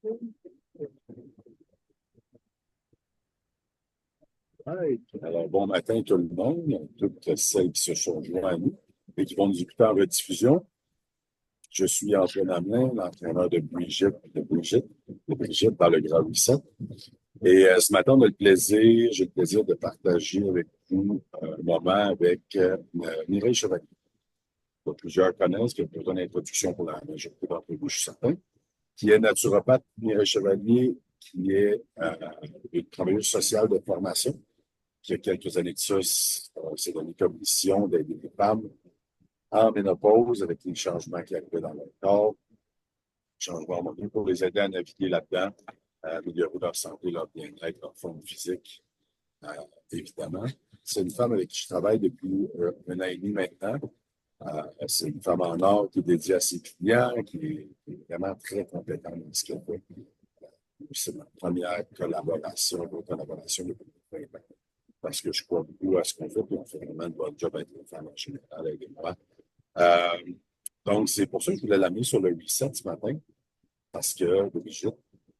Ouais. Alors, bon matin tout le monde, toutes celles qui se sont joints à nous et qui vont nous écouter en rediffusion. Je suis Antoine Hamelin, l'entraîneur de Brigitte dans le Grand 800. Et ce matin, j'ai le plaisir de partager avec vous un moment avec Mireille Chevalier, que plusieurs connaissent, qui a plutôt une introduction pour la majorité d'entre vous, je suis certain, qui est naturopathe. Mireille Chevalier, qui est une travailleuse sociale de formation, qui, il y a quelques années de ça, s'est donné comme mission d'aider les femmes en ménopause avec les changements qui arrivaient dans leur corps, changements hormonaux pour les aider à naviguer là-dedans, à améliorer leur santé, leur bien-être, leur forme physique, euh, évidemment. C'est une femme avec qui je travaille depuis un an et demi maintenant. C'est une femme en or qui est dédiée à ses clients, qui est vraiment très compétente dans ce qu'elle fait. C'est ma première collaboration depuis 20 ans. Parce que je crois beaucoup à ce qu'on fait, puis on fait vraiment de bon job avec les femmes en général, avec moi. Euh, donc, c'est pour ça que je voulais l'amener sur le reset ce matin, parce que Brigitte,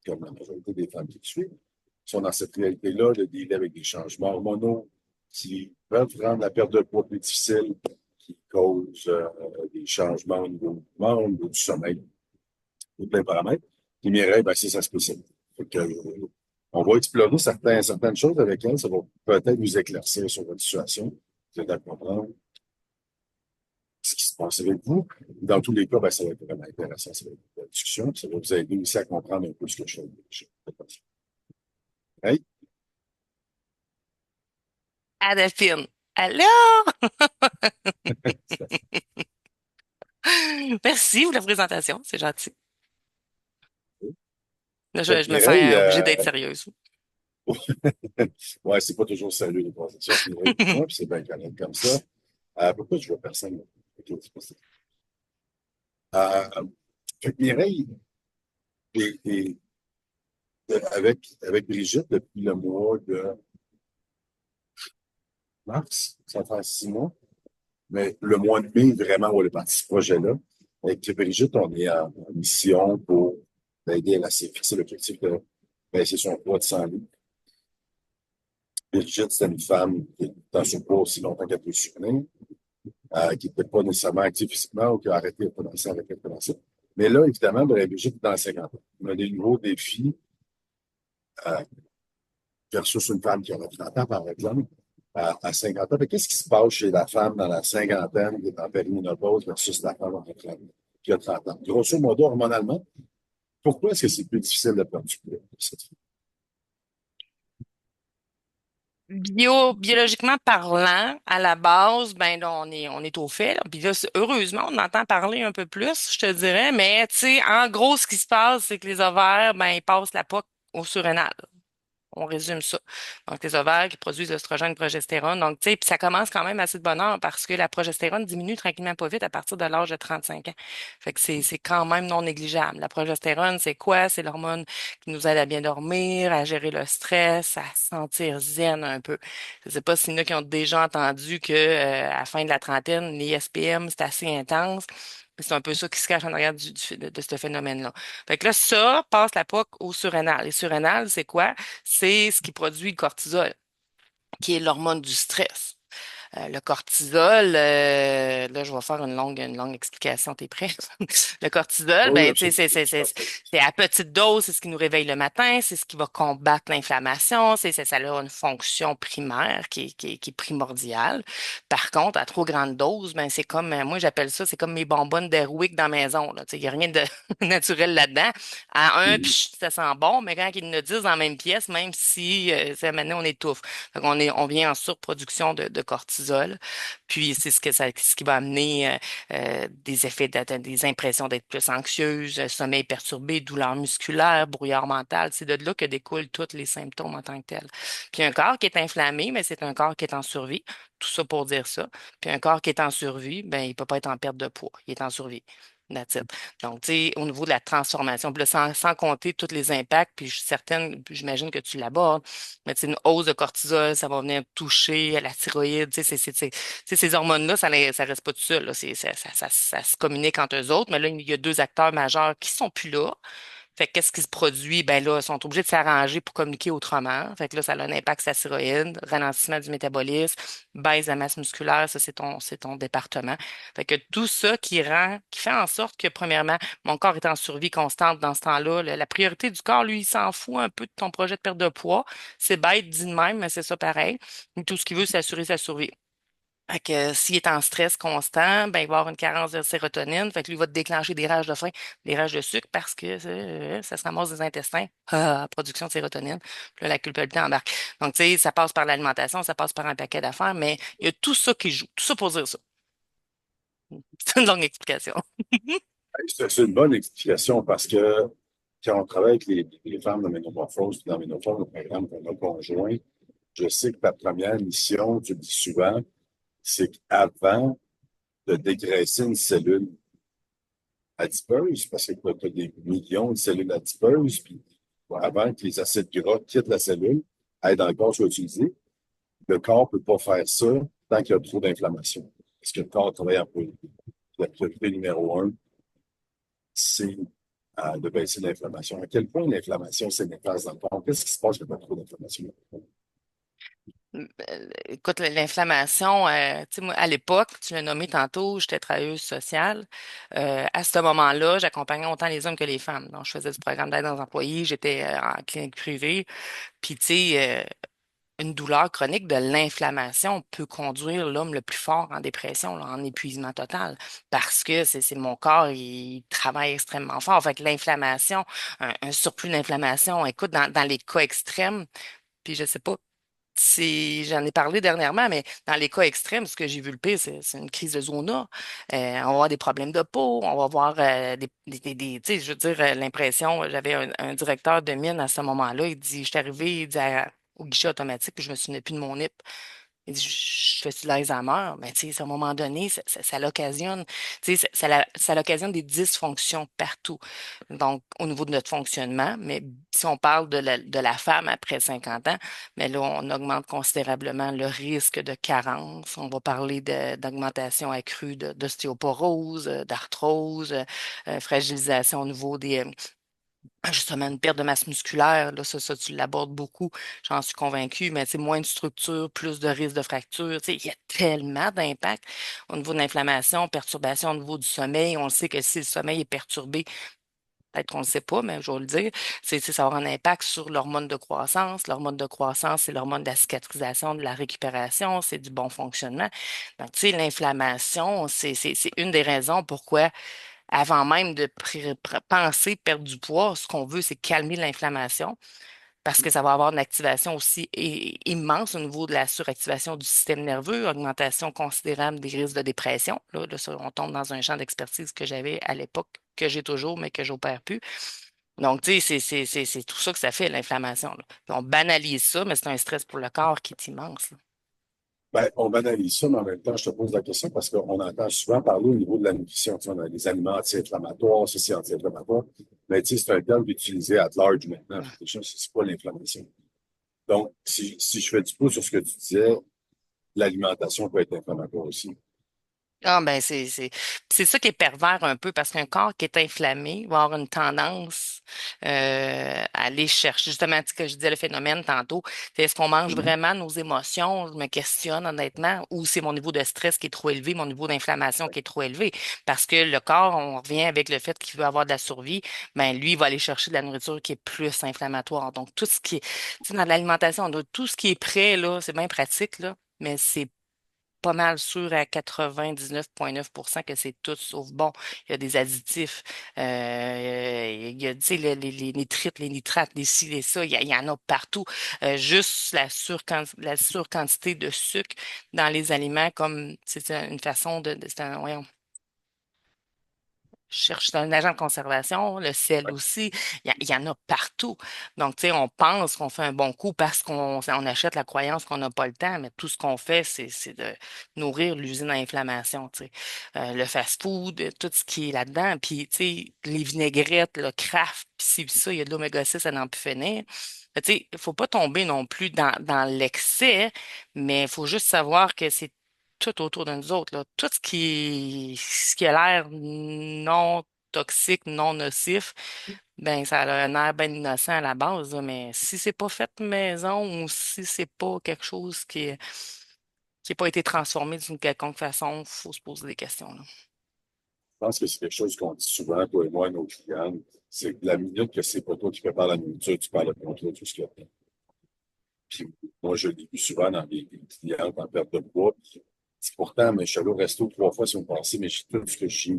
comme la majorité des femmes qui te suivent, sont dans cette réalité-là de dealer avec des changements hormonaux qui peuvent rendre la perte de poids plus difficile, qui causent des changements au niveau du mouvement, au niveau du sommeil, tout plein de paramètres. Puis Mireille, ben, c'est sa spécialité. Fait que, on va explorer certaines choses avec elle. Ça va peut-être vous éclaircir sur votre situation, vous aider à comprendre ce qui se passe avec vous. Dans tous les cas, ben, ça va être vraiment intéressant, ça va être une discussion. Ça va vous aider aussi à comprendre un peu ce que je fais. Hey? Delphine. Allô? Merci pour la présentation, c'est gentil. Là, Fait que je me sens Mireille, obligée d'être sérieuse. ouais, c'est pas toujours sérieux les conversations avec Mireille et moi, puis c'est bien correct comme ça. Pourquoi je vois personne? Ok, c'est pas ça. Euh, fait que Mireille est avec Brigitte depuis le mois de mars, ça va faire 6 mois, mais le mois de mai, vraiment, on est parti ce projet-là. Avec Brigitte, on est en mission pour aider à fixer l'objectif de baisser son poids de 100 livres. Brigitte, c'est une femme qui est dans son poids aussi longtemps qu'elle peut supporter, qui n'était pas nécessairement active physiquement ou qui a arrêté de commencer. Mais là, évidemment, Brigitte est dans la 50 ans. On a des nouveaux défis euh, versus une femme qui aurait 30 ans, par exemple, à 50 ans. Mais qu'est-ce qui se passe chez la femme dans la cinquantaine qui est en périménopause versus la femme qui a 30 ans? Grosso modo, hormonalement, pourquoi est-ce que c'est plus difficile de perdre du poids pour cette femme? Biologiquement parlant, à la base, ben là, on est au fait, là. Puis là, heureusement, on entend parler un peu plus, je te dirais. Mais tu sais, en gros, ce qui se passe, c'est que les ovaires, ben, ils passent la POC au surrénal. On résume ça. Donc, les ovaires qui produisent l'oestrogène, progestérone. Donc, tu sais, puis ça commence quand même assez de bonne heure parce que la progestérone diminue tranquillement pas vite à partir de l'âge de 35 ans. Fait que c'est quand même non négligeable. La progestérone, c'est quoi? C'est l'hormone qui nous aide à bien dormir, à gérer le stress, à se sentir zen un peu. Je sais pas s'il y en a qui ont déjà entendu que, à la fin de la trentaine, les SPM, c'est assez intense. C'est un peu ça qui se cache en arrière de ce phénomène-là. Fait que là, ça passe la POC au surrénal. Et surrénal, c'est quoi? C'est ce qui produit le cortisol, qui est l'hormone du stress. Le cortisol, là, je vais faire une longue explication, t'es prêt? Le cortisol, Oui, ben, tu sais, absolument. c'est à petite dose, c'est ce qui nous réveille le matin, c'est ce qui va combattre l'inflammation, ça a une fonction primaire qui est primordiale. Par contre, à trop grande dose, ben, c'est comme, moi, j'appelle ça, c'est comme mes bonbonnes d'Airwick dans la maison, là. Tu sais, il n'y a rien de naturel là-dedans. À un, Mhm. puis ça sent bon, mais quand ils nous disent dans la même pièce, même si, ça maintenant, on étouffe. Donc, on vient en surproduction de cortisol. Puis, c'est ce qui va amener des effets, des impressions d'être plus anxieuse, sommeil perturbé, douleur musculaire, brouillard mental. C'est de là que découlent tous les symptômes en tant que tels. Puis, un corps qui est inflammé, mais c'est un corps qui est en survie. Tout ça pour dire ça. Puis, un corps qui est en survie, ben, il peut pas être en perte de poids. Il est en survie. That's it. Donc, tu sais, au niveau de la transformation, puis là, sans compter tous les impacts, puis je suis certaine, puis j'imagine que tu l'abordes, mais c'est une hausse de cortisol, ça va venir toucher à la thyroïde. Tu sais, tu sais, ces hormones-là, ça reste pas tout seul, là. Ça se communique entre eux autres, mais là, il y a deux acteurs majeurs qui sont plus là, Fait que qu'est-ce qui se produit? Ben là, ils sont obligés de s'arranger pour communiquer autrement. Fait que là, ça a un impact sur la thyroïde, ralentissement du métabolisme, baisse de la masse musculaire, ça, c'est ton département. Fait que tout ça qui fait en sorte que, premièrement, mon corps est en survie constante dans ce temps-là. La priorité du corps, lui, il s'en fout un peu de ton projet de perte de poids. C'est bête dit de même, mais c'est ça pareil. Tout ce qu'il veut, c'est assurer sa survie. Fait que s'il est en stress constant, ben, il va avoir une carence de sérotonine. Fait que lui, il va te déclencher des rages de faim, des rages de sucre parce que ça se ramasse des intestins. Production de sérotonine. Puis là, la culpabilité embarque. Donc, tu sais, ça passe par l'alimentation, ça passe par un paquet d'affaires, mais il y a tout ça qui joue. Tout ça pour dire ça. C'est une longue explication. C'est une bonne explication parce que quand on travaille avec les femmes de ménomorphose, puis dans Ménophore, le programme qu'on a conjoint, je sais que ta première mission, tu le dis souvent, c'est qu'avant de dégraisser une cellule adipeuse, parce que tu as des millions de cellules adipeuses, puis avant que les acides gras quittent la cellule, aillent dans le corps soit utilisé, le corps ne peut pas faire ça tant qu'il y a trop d'inflammation. Parce que le corps travaille en priorité. La priorité numéro un, c'est de baisser l'inflammation. À quel point l'inflammation c'est néfaste dans le corps? Qu'est-ce qui se passe quand il y a trop d'inflammation? Écoute, l'inflammation, tu sais, moi, à l'époque, tu l'as nommé tantôt, j'étais travailleuse sociale. À ce moment-là, j'accompagnais autant les hommes que les femmes. Donc, je faisais du programme d'aide aux employés, j'étais en clinique privée. Puis, tu sais, une douleur chronique de l'inflammation peut conduire l'homme le plus fort en dépression, là, en épuisement total, parce que c'est mon corps, il travaille extrêmement fort. Fait que l'inflammation, un surplus d'inflammation, écoute, dans les cas extrêmes, puis je sais pas j'en ai parlé dernièrement, mais dans les cas extrêmes, ce que j'ai vu le pire, c'est une crise de zona. On va avoir des problèmes de peau, on va avoir tu sais, je veux dire, l'impression, j'avais un directeur de mine à ce moment-là, il dit, je suis arrivé, il dit au guichet automatique, puis je me souvenais plus de mon NIP. Il dit, je fais-tu de l'Alzheimer? Mais tu sais, à un moment donné, ça l'occasionne, tu sais, ça l'occasionne des dysfonctions partout. Donc, au niveau de notre fonctionnement, mais si on parle de la femme après 50 ans, mais là, on augmente considérablement le risque de carence. On va parler d'augmentation accrue d'ostéoporose, d'arthrose, fragilisation au niveau des, justement, une perte de masse musculaire, là, ça, tu l'abordes beaucoup, j'en suis convaincue, mais c'est moins de structure, plus de risque de fracture. Tu sais, il y a tellement d'impact au niveau de l'inflammation, perturbation au niveau du sommeil. On le sait que si le sommeil est perturbé, peut-être qu'on ne le sait pas, mais je vais le dire, ça va avoir un impact sur l'hormone de croissance. L'hormone de croissance, c'est l'hormone de la cicatrisation, de la récupération, c'est du bon fonctionnement. Donc, tu sais, l'inflammation, c'est une des raisons pourquoi avant même de penser perdre du poids, ce qu'on veut, c'est calmer l'inflammation parce que ça va avoir une activation aussi immense au niveau de la suractivation du système nerveux, augmentation considérable des risques de dépression. Là, ça, on tombe dans un champ d'expertise que j'avais à l'époque, que j'ai toujours, mais que j'opère plus. Donc, tu sais, c'est tout ça que ça fait, l'inflammation, là. Puis on banalise ça, mais c'est un stress pour le corps qui est immense, là. Ben, on banalise ça, mais en même temps, je te pose la question parce qu'on entend souvent parler au niveau de la nutrition. Tu sais, on a des aliments anti-inflammatoires, ceci anti-inflammatoire. Mais tu sais, c'est un terme utilisé à large maintenant. Ouais. Déjà, c'est pas l'inflammation. Donc, si je fais du pouce sur ce que tu disais, l'alimentation peut être inflammatoire aussi. Ah ben c'est ça qui est pervers un peu parce qu'un corps qui est inflammé va avoir une tendance à aller chercher justement tu sais, que je disais le phénomène tantôt, c'est est-ce qu'on mange Mhm. vraiment nos émotions? Je me questionne honnêtement, ou c'est mon niveau de stress qui est trop élevé, mon niveau d'inflammation qui est trop élevé parce que le corps, on revient avec le fait qu'il veut avoir de la survie, ben lui il va aller chercher de la nourriture qui est plus inflammatoire. Donc tout ce qui est tu sais, dans l'alimentation, tout ce qui est prêt là, c'est bien pratique là, mais c'est pas mal sûr à 99,9% que c'est tout sauf bon. Il y a des additifs, il y a, tu sais, les nitrites, les nitrates, les ci, les ça, il y en a partout. Juste la surquantité de sucre dans les aliments, comme c'est une façon c'est voyons, je cherche c'est un agent de conservation, le sel aussi, il y en a partout. Donc, tu sais, on pense qu'on fait un bon coup parce qu'on achète la croyance qu'on n'a pas le temps, mais tout ce qu'on fait, c'est de nourrir l'usine à inflammation, tu sais. Le fast-food, tout ce qui est là-dedans, puis, tu sais, les vinaigrettes, le Kraft, puis ci, puis ça, il y a de l'oméga 6 à n'en plus finir. Tu sais, il faut pas tomber non plus dans l'excès, mais il faut juste savoir que c'est tout autour de nous autres, là. Tout ce qui a l'air non toxique, non nocif, ben ça a un air bien innocent à la base, là, mais si c'est pas fait maison ou si c'est pas quelque chose qui n'a pas été transformé d'une quelconque façon, il faut se poser des questions, là. Je pense que c'est quelque chose qu'on dit souvent, toi et moi, à nos clients. C'est que la minute que c'est pas toi qui prépares la nourriture, tu perds le contrôle de tout ce qu'il y a. Puis moi, je l'ai vu souvent dans les clients en perte de poids. C'est pourtant, mais je suis allé au resto 3 fois sur le passé, mais tout ce que j'ai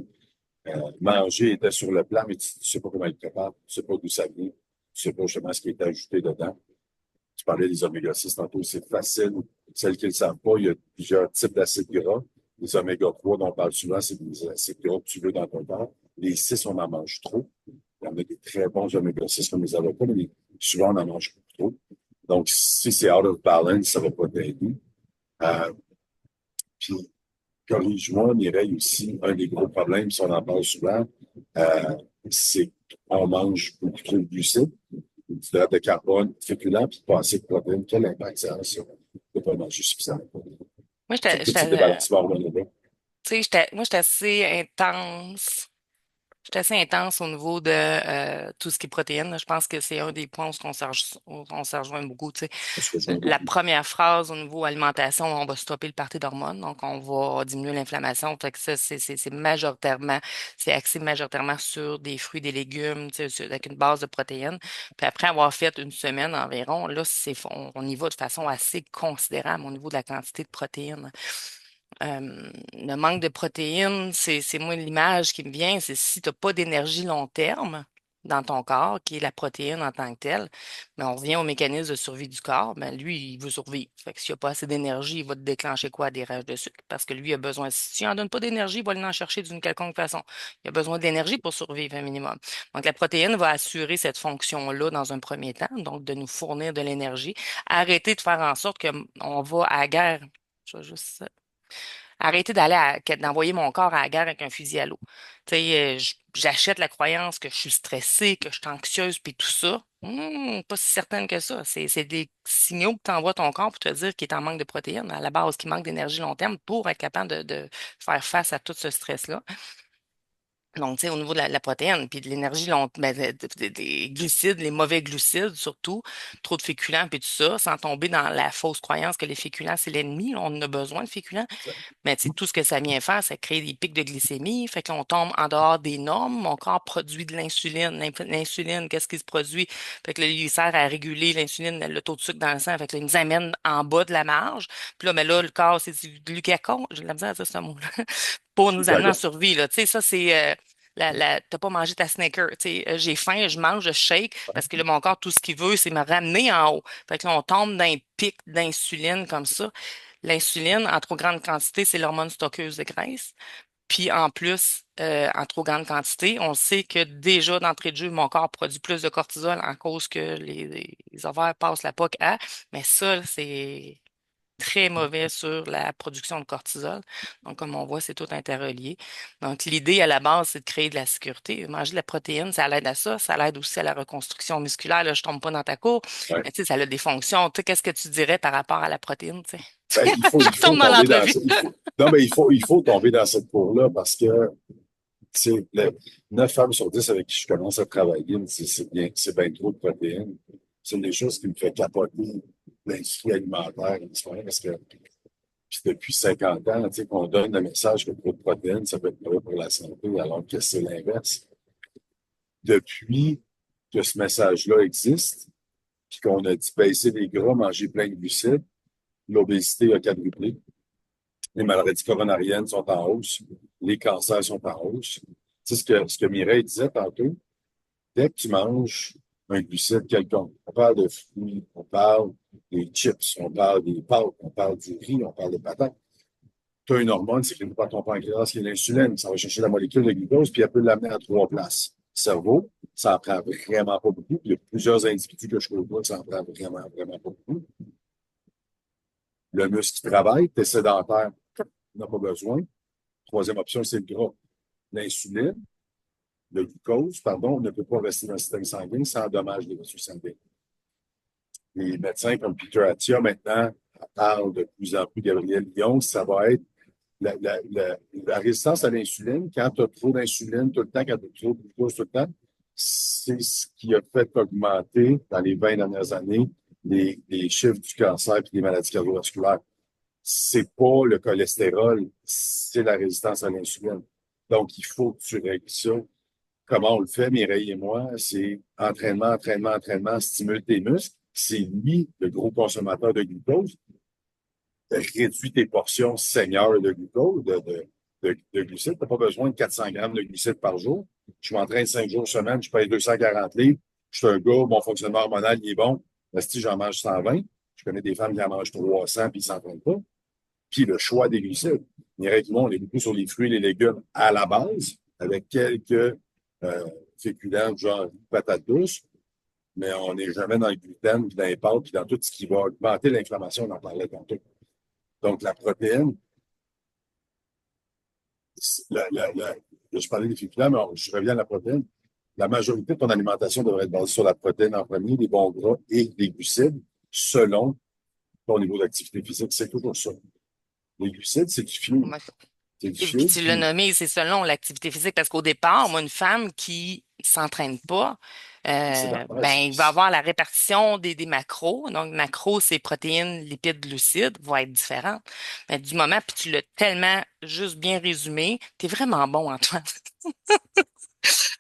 mangé était sur le plat, mais tu ne sais pas comment il prépare, tu ne sais pas d'où ça vient, tu ne sais pas justement ce qui est ajouté dedans. Tu parlais des oméga 6 tantôt, c'est facile. Celles qui ne le savent pas, il y a plusieurs types d'acides gras. Les oméga 3 dont on parle souvent, c'est des acides gras que tu veux dans ton corps. Les 6, on en mange trop. Il y en a des très bons oméga 6 comme les avocats, mais souvent, on en mange trop. Donc, si c'est out of balance, ça ne va pas t'aider. Euh, puis, corrige-moi, Mireille, aussi, un des gros problèmes, si on en parle souvent, euh, c'est qu'on mange beaucoup trop de glucides, d'hydrates de carbone, féculents, puis pas assez de protéines. Quel impact ça a sur ne pas manger suffisamment? Moi, Sur tous ces débalance hormonaux-là. tu sais, j'étais assez intense. Je suis assez intense au niveau de tout ce qui est protéines, là. Je pense que c'est un des points où on se rejoint beaucoup. Tu sais. Parce que je vois La beaucoup. première phrase au niveau alimentation, on va stopper le party d'hormones, donc on va diminuer l'inflammation. Fait que ça, c'est majoritairement, c'est axé majoritairement sur des fruits, des légumes, tu sais, avec une base de protéines. Puis après avoir fait une semaine environ, là, on y va de façon assez considérable au niveau de la quantité de protéines. Le manque de protéines, c'est moi l'image qui me vient, c'est si tu n'as pas d'énergie long terme dans ton corps, qui est la protéine en tant que telle, mais on revient au mécanisme de survie du corps, ben lui, il veut survivre. Fait que s'il n'y a pas assez d'énergie, il va te déclencher quoi? Des rages de sucre, parce que lui, il a besoin, si tu n'en donnes pas d'énergie, il va aller en chercher d'une quelconque façon. Il a besoin d'énergie pour survivre un minimum. Donc, la protéine va assurer cette fonction-là dans un premier temps, donc de nous fournir de l'énergie. Arrêter de faire en sorte qu'on va à la guerre. Je vais juste arrêter d'envoyer mon corps à la guerre avec un fusil à l'eau. Tu sais, j'achète la croyance que je suis stressée, que je suis anxieuse, puis tout ça. Pas si certaine que ça. C'est des signaux que tu envoies ton corps pour te dire qu'il est en manque de protéines, à la base, qu'il manque d'énergie long terme pour être capable de faire face à tout ce stress-là. Donc, tu sais, au niveau de la protéine, puis de l'énergie, ben, des glucides, les mauvais glucides surtout, trop de féculents, puis tout ça, sans tomber dans la fausse croyance que les féculents, c'est l'ennemi. Là, on en a besoin de féculents. Mais tu sais, tout ce que ça vient faire, ça crée des pics de glycémie. Fait qu'on tombe en dehors des normes. Mon corps produit de l'insuline. L'insuline, qu'est-ce qui se produit? Fait que là, il sert à réguler l'insuline, le taux de sucre dans le sang. Fait que là, il nous amène en bas de la marge. Puis là, mais là, le corps, c'est du glucagon. J'ai de la misère à dire ce mot-là. Pour nous amener en Chicago. survie, là. Tu sais, ça, c'est... t'as pas mangé ta Snicker. Tu sais, j'ai faim, je mange, je shake, parce que là, mon corps, tout ce qu'il veut, c'est me ramener en haut. Fait que là, on tombe dans un pic d'insuline comme ça. L'insuline, en trop grande quantité, c'est l'hormone stockeuse de graisse. Puis en plus, en trop grande quantité, on sait que déjà d'entrée de jeu, mon corps produit plus de cortisol en cause que les ovaires passent la POC à. Mais ça, c'est très mauvais sur la production de cortisol. Donc, comme on voit, c'est tout interrelié. Donc, l'idée à la base, c'est de créer de la sécurité. Manger de la protéine, ça l'aide à ça. Ça l'aide aussi à la reconstruction musculaire. Là, je tombe pas dans ta cour, Ouais. mais tu sais, ça a des fonctions. Tu sais, qu'est-ce que tu dirais par rapport à la protéine, tu sais? Ben, Je il faut retombe dans tomber dans l'entrevue. non, mais il faut tomber dans cette cour-là parce que c'est 9 femmes sur 10 avec qui je commence à travailler, me disent, c'est bien trop de protéines. C'est une des choses qui me fait capoter l'industrie alimentaire en ce moment, parce que puis depuis 50 ans, tu sais, qu'on donne le message que trop de protéines, ça peut être mauvais pour la santé, alors que c'est l'inverse. Depuis que ce message-là existe, puis qu'on a dit baisser les gras, manger plein de glucides, l'obésité a quadruplé. Les maladies coronariennes sont en hausse. Les cancers sont en hausse. Tu sais, ce que Mireille disait tantôt, dès que tu manges un glucide quelconque, on parle de fruits, on parle des chips, on parle des pâtes, on parle du riz, on parle des patates. Tu as une hormone sécrétée par ton pancréas qui est l'insuline. Ça va chercher la molécule de glucose, puis elle peut l'amener à 3 places. Cerveau, ça en prend vraiment pas beaucoup. Puis il y a plusieurs individus que je connais que ça en prend vraiment, vraiment pas beaucoup. Le muscle qui travaille, tu es sédentaire, n'a pas besoin. Troisième option, c'est le gras. L'insuline, le glucose, pardon, ne peut pas rester dans le système sanguin, ça endommage les vaisseaux sanguins. Les médecins comme Peter Attia, maintenant, parlent de plus en plus, Gabriel Lyon, ça va être la résistance à l'insuline, quand tu as trop d'insuline tout le temps, quand tu as trop de glucose tout le temps, c'est ce qui a fait augmenter dans les 20 dernières années les chiffres du cancer et des maladies cardiovasculaires. C'est pas le cholestérol, c'est la résistance à l'insuline. Donc, il faut que tu règles ça. Comment on le fait, Mireille et moi? C'est entraînement, entraînement, entraînement, stimule tes muscles. C'est lui, le gros consommateur de glucose. Réduis tes portions seigneur de glucose, de glucides. Tu n'as pas besoin de 400 grammes de glucides par jour. Je m'entraîne 5 jours semaine, je pèse 240 livres. Je suis un gars, mon fonctionnement hormonal, il est bon. Mais si j'en mange 120, je connais des femmes qui en mangent 300 puis ils ne s'entraînent pas. Puis le choix des glucides. Directement, on est beaucoup sur les fruits et les légumes à la base, avec quelques féculents, genre patates douces, mais on n'est jamais dans le gluten, puis dans les pâtes, puis dans tout ce qui va augmenter l'inflammation, on en parlait tantôt. Donc, la protéine, je parlais des féculents, mais je reviens à la protéine. La majorité de ton alimentation devrait être basée sur la protéine en premier, les bons gras et les glucides, selon ton niveau d'activité physique. C'est toujours ça. Les glucides, c'est du fuel. Moi, C'est du et puis fuel, tu l'as puis nommé, c'est selon l'activité physique, parce qu'au départ, moi, une femme qui s'entraîne pas, c'est normal. ben, il va avoir la répartition des macros. Donc, macros, c'est protéines, lipides, glucides, va être différente. Mais du moment, puis tu l'as tellement juste bien résumé, t'es vraiment bon, Antoine.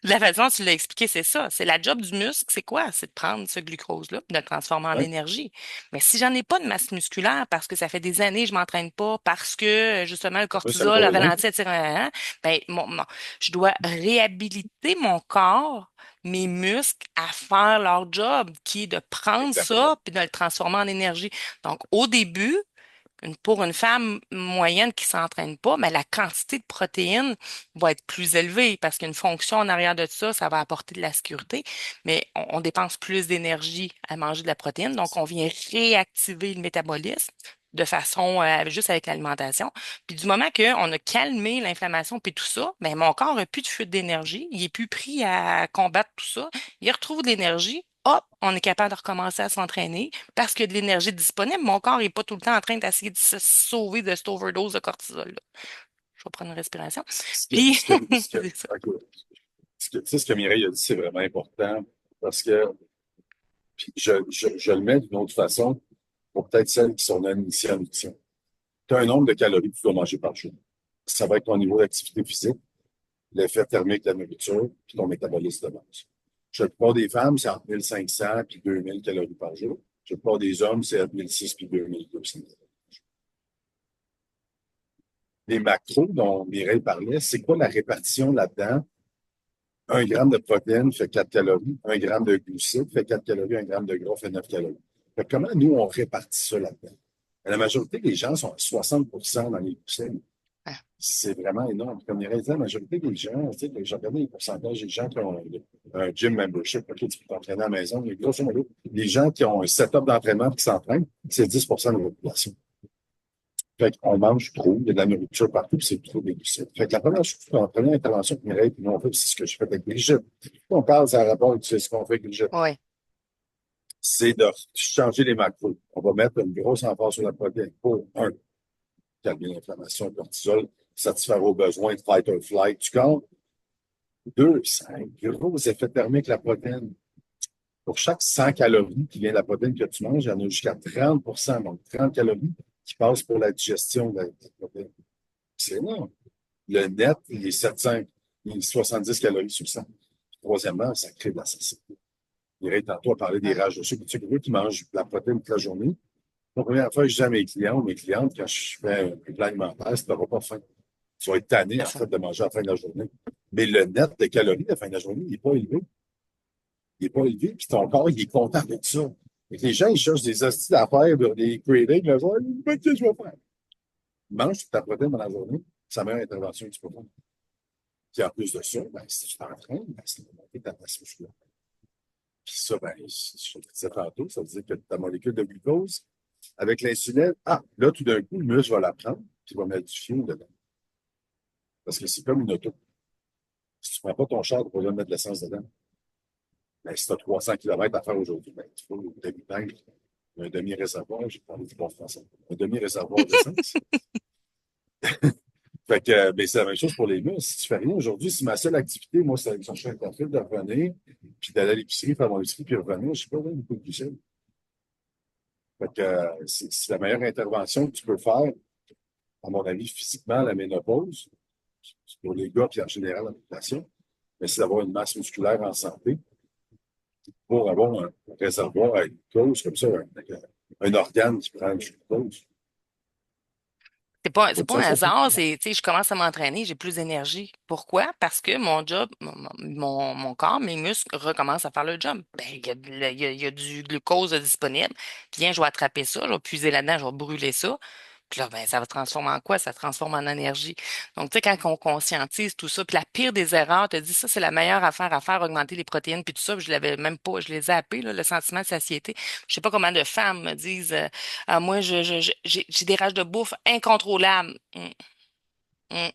De la façon dont tu l'as expliqué, c'est ça. C'est la job du muscle, c'est quoi? C'est de prendre ce glucose-là, puis de le transformer en Ouais, énergie. Mais si j'en ai pas de masse musculaire parce que ça fait des années que je m'entraîne pas, parce que justement le ça le cortisol a besoin. ralenti, etc., ben, je dois réhabiliter mon corps, mes muscles à faire leur job, qui est de prendre Exactement. ça puis de le transformer en énergie. Donc, au début, pour une femme moyenne qui s'entraîne pas, mais la quantité de protéines va être plus élevée parce qu'une fonction en arrière de ça, ça va apporter de la sécurité, mais on dépense plus d'énergie à manger de la protéine, donc on vient réactiver le métabolisme de façon juste avec l'alimentation. Puis du moment qu'on a calmé l'inflammation puis tout ça, ben mon corps n'a plus de fuite d'énergie, il est plus pris à combattre tout ça, il retrouve de l'énergie. Hop, on est capable de recommencer à s'entraîner parce qu'il y a de l'énergie disponible. Mon corps n'est pas tout le temps en train d'essayer de se sauver de cette overdose de cortisol-là. Je vais prendre une respiration. Ce que, Puis, ce que, ce que, c'est ça. ok. Tu sais, ce que Mireille a dit, c'est vraiment important parce que puis je le mets d'une autre façon pour peut-être celles qui sont non initiées en nutrition. Tu as un nombre de calories que tu dois manger par jour. Ça va être ton niveau d'activité physique, l'effet thermique de la nourriture, puis ton métabolisme de base. Chez la plupart des femmes, c'est entre 1500 et 2000 calories par jour. Chez la plupart des hommes, c'est entre 1600 et 2200. Les macros dont Mireille parlait, c'est quoi la répartition là-dedans? 1 gramme de protéines fait 4 calories, 1 gramme de glucides fait 4 calories, 1 gramme de gras fait 9 calories. Fait que comment nous, on répartit ça là-dedans? La majorité des gens sont à 60% dans les glucides. Ah, C'est vraiment énorme. Comme il dit, la majorité des gens, tu sais, j'ai regardé les pourcentages des gens qui ont un gym membership, OK, tu peux t'entraîner à la maison, mais grosso modo, les gens qui ont un setup d'entraînement et qui s'entraînent, c'est 10% de la population. Fait qu'on mange trop, il y a de la nourriture partout, puis c'est trop des glucides. Fait que la première intervention que Mireille et nous on fait, c'est ce que je fais avec Brigitte. On parle, ça a rapport avec ce qu'on fait avec Brigitte. oui, C'est de changer les macros. On va mettre une grosse emphase sur la protéine pour, un, calmer l'inflammation, le cortisol, satisfaire aux besoins de fight or flight du corps. Deux, c'est un gros effet thermique, la protéine. Pour chaque 100 calories qui vient de la protéine que tu manges, il y en a jusqu'à 30%, donc 30 calories qui passent pour la digestion de la protéine. C'est énorme. Le net, il est 700, il est 70 calories sur 100. Troisièmement, ça crée de la satiété. Mireille, tantôt, a parlé des ah, rages dessus. Tu sais, quelqu'un qui mange de la protéine toute la journée. La première fois que je dis à mes clients ou mes clientes, quand je fais un plan alimentaire, c'est que tu n'auras pas faim. Tu vas être tanné, c'est en ça. fait, de manger à la fin de la journée. Mais le net de calories à la fin de la journée, il n'est pas élevé. Il n'est pas élevé, puis ton corps, il est content avec ça. Et les gens, ils cherchent des hosties d'affaires, des cravings, là, qu'est-ce que je vais faire? Mange toute ta protéine dans la journée, c'est la meilleure intervention que tu peux faire. Puis en plus de ça, ben, si tu t'entraînes, ben, ça va monter ta masse musculaire. Puis ça, ben, je te disais tantôt, ça veut dire que ta molécule de glucose, avec l'insuline, là, tout d'un coup, le muscle va la prendre, puis il va mettre du fioul dedans. Parce que c'est comme une auto. Si tu ne prends pas ton char, tu vas mettre de l'essence dedans. Ben, si tu as 300 km à faire aujourd'hui, ben, il faut un demi-réservoir, j'ai parlé du bon français, un demi-réservoir d'essence. Fait que, ben, c'est la même chose pour les muscles. Si tu fais rien aujourd'hui, si ma seule activité, moi, c'est d'aller chercher un café, de revenir, puis d'aller à l'épicerie, faire mon épicerie, puis revenir, je sais pas, là, beaucoup de glucides. Fait que, c'est la meilleure intervention que tu peux faire, à mon avis, physiquement, à la ménopause. C'est pour les gars, puis en général, la population. Mais c'est d'avoir une masse musculaire en santé pour avoir un réservoir à glucose, comme ça, un organe qui prend du glucose. C'est Faut pas que un ça fait. hasard, c'est, tu sais, je commence à m'entraîner, j'ai plus d'énergie. Pourquoi? Parce que mon job, mon corps, mes muscles recommencent à faire le job. Ben, il y a du glucose disponible. Viens, je vais attraper ça, je vais puiser là-dedans, je vais brûler ça. Puis là, ben, ça va transformer en quoi? Ça transforme en énergie. Donc, tu sais, quand on conscientise tout ça, puis la pire des erreurs, te dit ça, c'est la meilleure affaire à faire, augmenter les protéines, puis tout ça, puis je l'avais même pas, je les ai zappé, là, le sentiment de satiété. Je sais pas combien de femmes me disent, ah, moi, j'ai des rages de bouffe incontrôlables. Mm.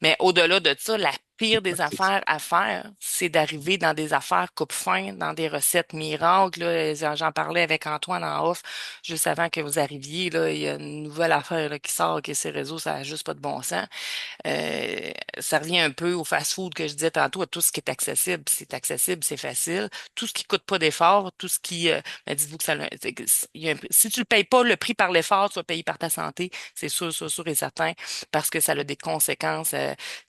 Mais au-delà de ça, la pire des affaires à faire, c'est d'arriver dans des affaires coupe-fin, dans des recettes miracles. Là. J'en parlais avec Antoine en off, juste avant que vous arriviez. Là, il y a une nouvelle affaire là, qui sort, que ces réseaux, ça n'a juste pas de bon sens. Euh, Ça revient un peu au fast-food que je disais tantôt, à tout ce qui est accessible, c'est facile. Tout ce qui coûte pas d'effort, tout ce qui, ben, dites-vous que ça, il y a si tu le payes pas le prix par l'effort, tu vas payer par ta santé, c'est sûr et certain, parce que ça a des conséquences. Tu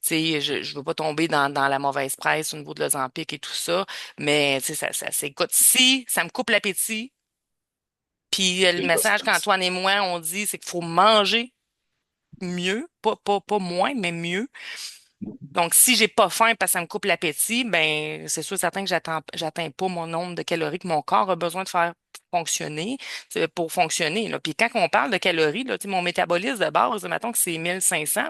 sais, je veux pas tomber dans la mauvaise presse au niveau de l'Ozempic et tout ça, mais tu sais, écoute, si ça me coupe l'appétit, puis le C'est une message conséquence. qu'Antoine et moi on dit, c'est qu'il faut manger mieux, pas moins, mais mieux. Donc, si j'ai pas faim parce que ça me coupe l'appétit, ben c'est sûr et certain que j'atteins pas mon nombre de calories que mon corps a besoin de faire fonctionner, c'est pour fonctionner, là. Puis quand on parle de calories, là, tu sais, mon métabolisme de base, mettons que c'est 1500,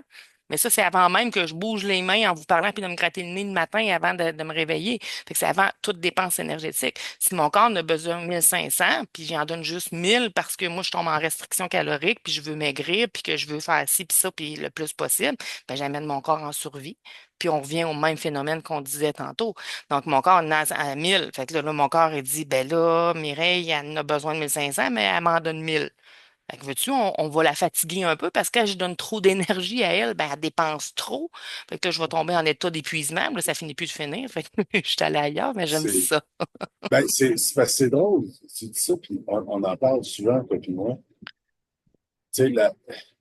mais ça, c'est avant même que je bouge les mains en vous parlant puis de me gratter le nez le matin avant de me réveiller. Fait que c'est avant toute dépense énergétique. Si mon corps en a besoin de 1500, puis j'en donne juste 1000 parce que moi, je tombe en restriction calorique, puis je veux maigrir, puis que je veux faire ci, puis ça, puis le plus possible, ben j'amène mon corps en survie. Puis on revient au même phénomène qu'on disait tantôt. Donc, mon corps nage à 1000. Fait que là, mon corps, il dit, ben là, Mireille, elle en a besoin de 1500, mais elle m'en donne 1000. Fait que veux-tu, on va la fatiguer un peu parce que je donne trop d'énergie à elle, ben elle dépense trop. Fait que là, je vais tomber en état d'épuisement. Là, ça finit plus de finir. Fait que je suis allée ailleurs, mais j'aime C'est ça. ben, parce que c'est drôle. Tu dis ça, puis on en parle souvent, toi puis moi. Tu sais,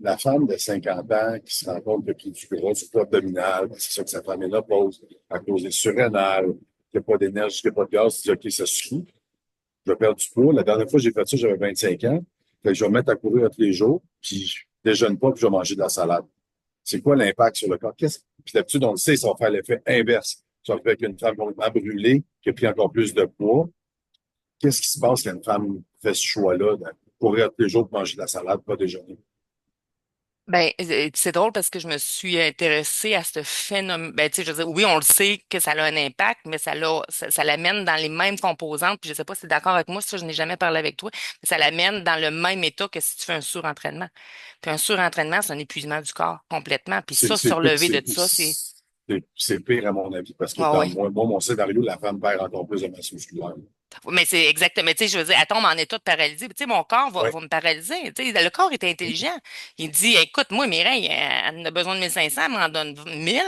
la femme de 50 ans qui se rend compte qu'il y a du gras, surtout abdominal, c'est ça que sa femme est là, pose à cause des surrénales, qu'il n'y a pas d'énergie, qu'il n'y a pas de gaz, tu dis, OK, ça suffit, je vais perdre du poids. La dernière fois que j'ai fait ça, j'avais 25 ans. Fait que je vais me mettre à courir tous les jours, puis je déjeune pas, puis je vais manger de la salade. C'est quoi l'impact sur le corps? Puis d'habitude, on le sait, ça va faire l'effet inverse. Ça va faire qu'une femme complètement brûlée, qui a pris encore plus de poids. Qu'est-ce qui se passe quand une femme fait ce choix-là de courir tous les jours pour manger de la salade, pas déjeuner? Ben, c'est drôle parce que je me suis intéressée à ce phénomène. Ben, tu sais, je veux dire, oui, on le sait que ça a un impact, mais ça l'amène dans les mêmes composantes. Puis je sais pas si tu es d'accord avec moi, ça, je n'ai jamais parlé avec toi, mais ça l'amène dans le même état que si tu fais un surentraînement. Puis un surentraînement, c'est un épuisement du corps complètement. Puis C'est ça, c'est se pi- relever c'est- de ça, c'est. c'est pire à mon avis parce que Ouais, dans ouais. moi, mon scénario, la femme perd encore plus de masse musculaire. Mais c'est exactement, tu sais, je veux dire, elle tombe en état de paralysie. Tu sais, mon corps Oui, va me paralyser. Tu sais, le corps est intelligent. Il dit, écoute, moi, Mireille, elle en a besoin de 1500, elle m'en donne 1000.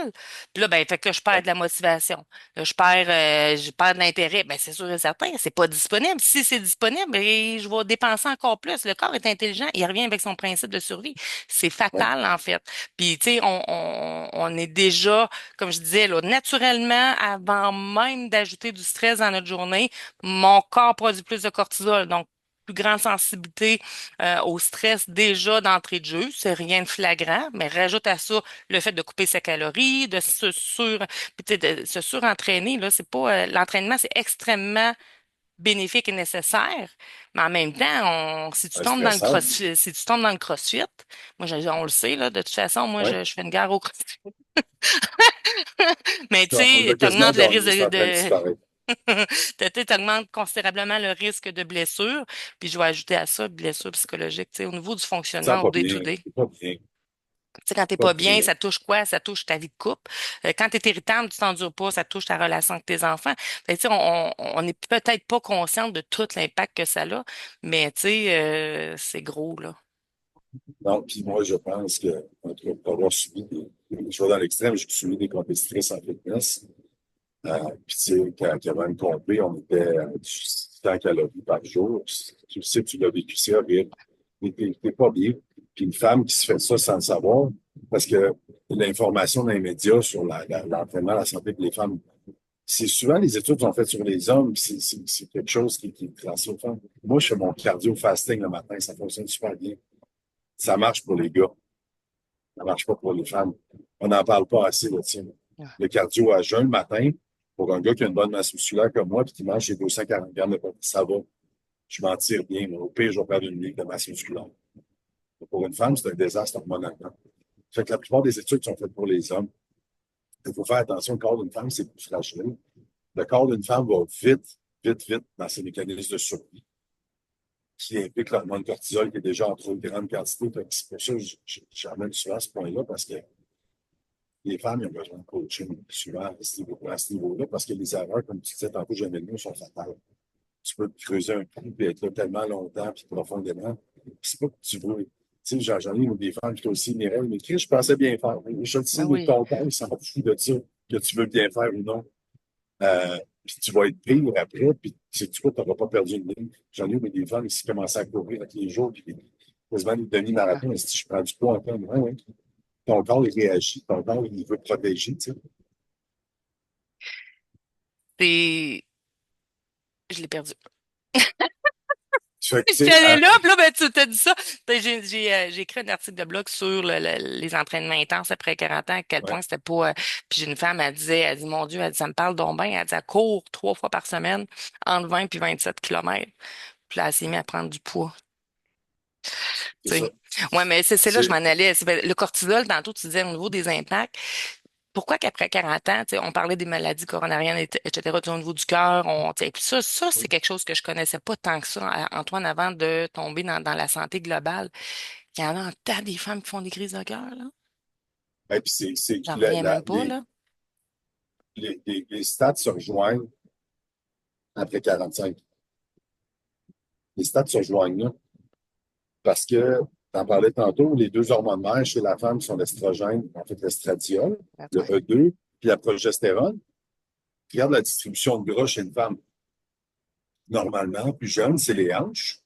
Puis là, ben, fait que là, je perds oui, de la motivation. Là, je perds de l'intérêt. Ben, c'est sûr et certain, c'est pas disponible. Si c'est disponible, ben, je vais dépenser encore plus. Le corps est intelligent. Il revient avec son principe de survie. C'est oui. fatal, en fait. Puis, tu sais, on est déjà, comme je disais, là, naturellement, avant même d'ajouter du stress dans notre journée, mon corps produit plus de cortisol, donc plus grande sensibilité au stress déjà d'entrée de jeu. C'est rien de flagrant, mais rajoute à ça le fait de couper ses calories, puis, tu sais, de se surentraîner. Là, c'est pas l'entraînement, c'est extrêmement bénéfique et nécessaire, mais en même temps, si tu tombes dans le Stressant. crossfit, si tu tombes dans le crossfit, moi on le sait là, de toute façon, moi Oui. je fais une guerre au crossfit. Mais tu On sais, a tu quasiment augmentes le gagné, risque c'est en train de de, disparaître. Tu augmentes considérablement le risque de blessure. Puis je vais ajouter à ça, blessure psychologique. Tu sais, au niveau du Ça fonctionnement au va pas bien, day-to-day. c'est pas bien, Tu sais, quand t'es pas pas bien, bien. ça touche quoi? Ça touche ta vie de couple. Quand t'es irritable, tu t'endures pas, ça touche ta relation avec tes enfants. Fait que, tu sais, on n'est peut-être pas conscient de tout l'impact que ça a, mais tu sais, c'est gros, là. Donc, puis moi, je pense que, en tout cas, pour avoir suivi Je vais dans l'extrême, je suis des compétitrices en fitness. Puis, tu sais, quand il y avait une compé, on était à 100 calories par jour. Tu sais, tu l'as vécu, c'est horrible. T'es pas bien. Puis une femme qui se fait ça sans le savoir, parce que l'information dans les médias sur l'entraînement, la santé des femmes, c'est souvent les études sont faites sur les hommes, puis c'est quelque chose qui est transmis aux femmes. Moi, je fais mon cardio fasting le matin, ça fonctionne super bien. Ça marche pour les gars, ça marche pas pour les femmes. On n'en parle pas assez là-dessus. Le cardio à jeun le matin, pour un gars qui a une bonne masse musculaire comme moi, puis qui mange ses 240 grammes de protéines, ça va. Je m'en tire bien, mais au pire, je vais perdre une livre de masse musculaire. Pour une femme, c'est un désastre hormonalement. Fait que la plupart des études sont faites pour les hommes. Il faut faire attention, le corps d'une femme, c'est plus fragile. Le corps d'une femme va vite, vite, vite dans ses mécanismes de survie, qui implique l'hormone cortisol qui est déjà en trop grande quantité. C'est pour ça que j'amène souvent à ce point-là, parce que les femmes ont besoin de coaching souvent à ce niveau-là, parce que les erreurs, comme tu disais tantôt, jamais le sont fatales. Tu peux te creuser un trou et être là tellement longtemps puis profondément. C'est pas que tu veux. Tu sais, j'en ai des femmes qui aussi, Mireille, mais Chris, je pensais bien faire. Je le sais, Ah mais oui. ton corps, il s'en fout de ça, que tu veux bien faire ou non. Puis tu vas être pire après, puis tu vois, tu n'auras pas perdu une ligne. J'en ai eu des femmes qui commençaient à courir tous les jours, puis quasiment des demi-marathons. Si je prends du poids encore, ouais, ouais. Ton corps, il réagit, ton corps, il veut te protéger, tu sais. C'est... Je l'ai perdu. Fait que, tu J'étais sais, allée là, puis là, ben, tu t'as dit ça. Ben, j'ai écrit un article de blog sur les entraînements intenses après 40 ans, à quel ouais, point c'était pas. Puis j'ai une femme, elle dit, mon Dieu, elle dit, ça me parle donc bien. Elle dit, elle court 3 fois par semaine, entre 20 puis 27 kilomètres. Puis là, elle s'est mise à prendre du poids. c'est Tu ça. sais. Ouais, mais c'est là que je m'en C'est, allais. Le cortisol, tantôt, tu disais au niveau des impacts. Pourquoi qu'après 40 ans, tu sais, on parlait des maladies coronariennes, etc., tu sais, au niveau du cœur, tu sais, puis ça, c'est quelque chose que je connaissais pas tant que ça, Antoine, avant de tomber dans la santé globale. Il y en a un tas des femmes qui font des crises de cœur, là. et puis c'est J'en reviens même pas, là. les stats se rejoignent après 45. Les stats se rejoignent là parce que, tu en parlais tantôt, les deux hormones mères chez la femme sont l'estrogène, en fait l'estradiol, le Ouais. E2, puis la progestérone. Regarde la distribution de gras chez une femme. Normalement, plus jeune, c'est les hanches.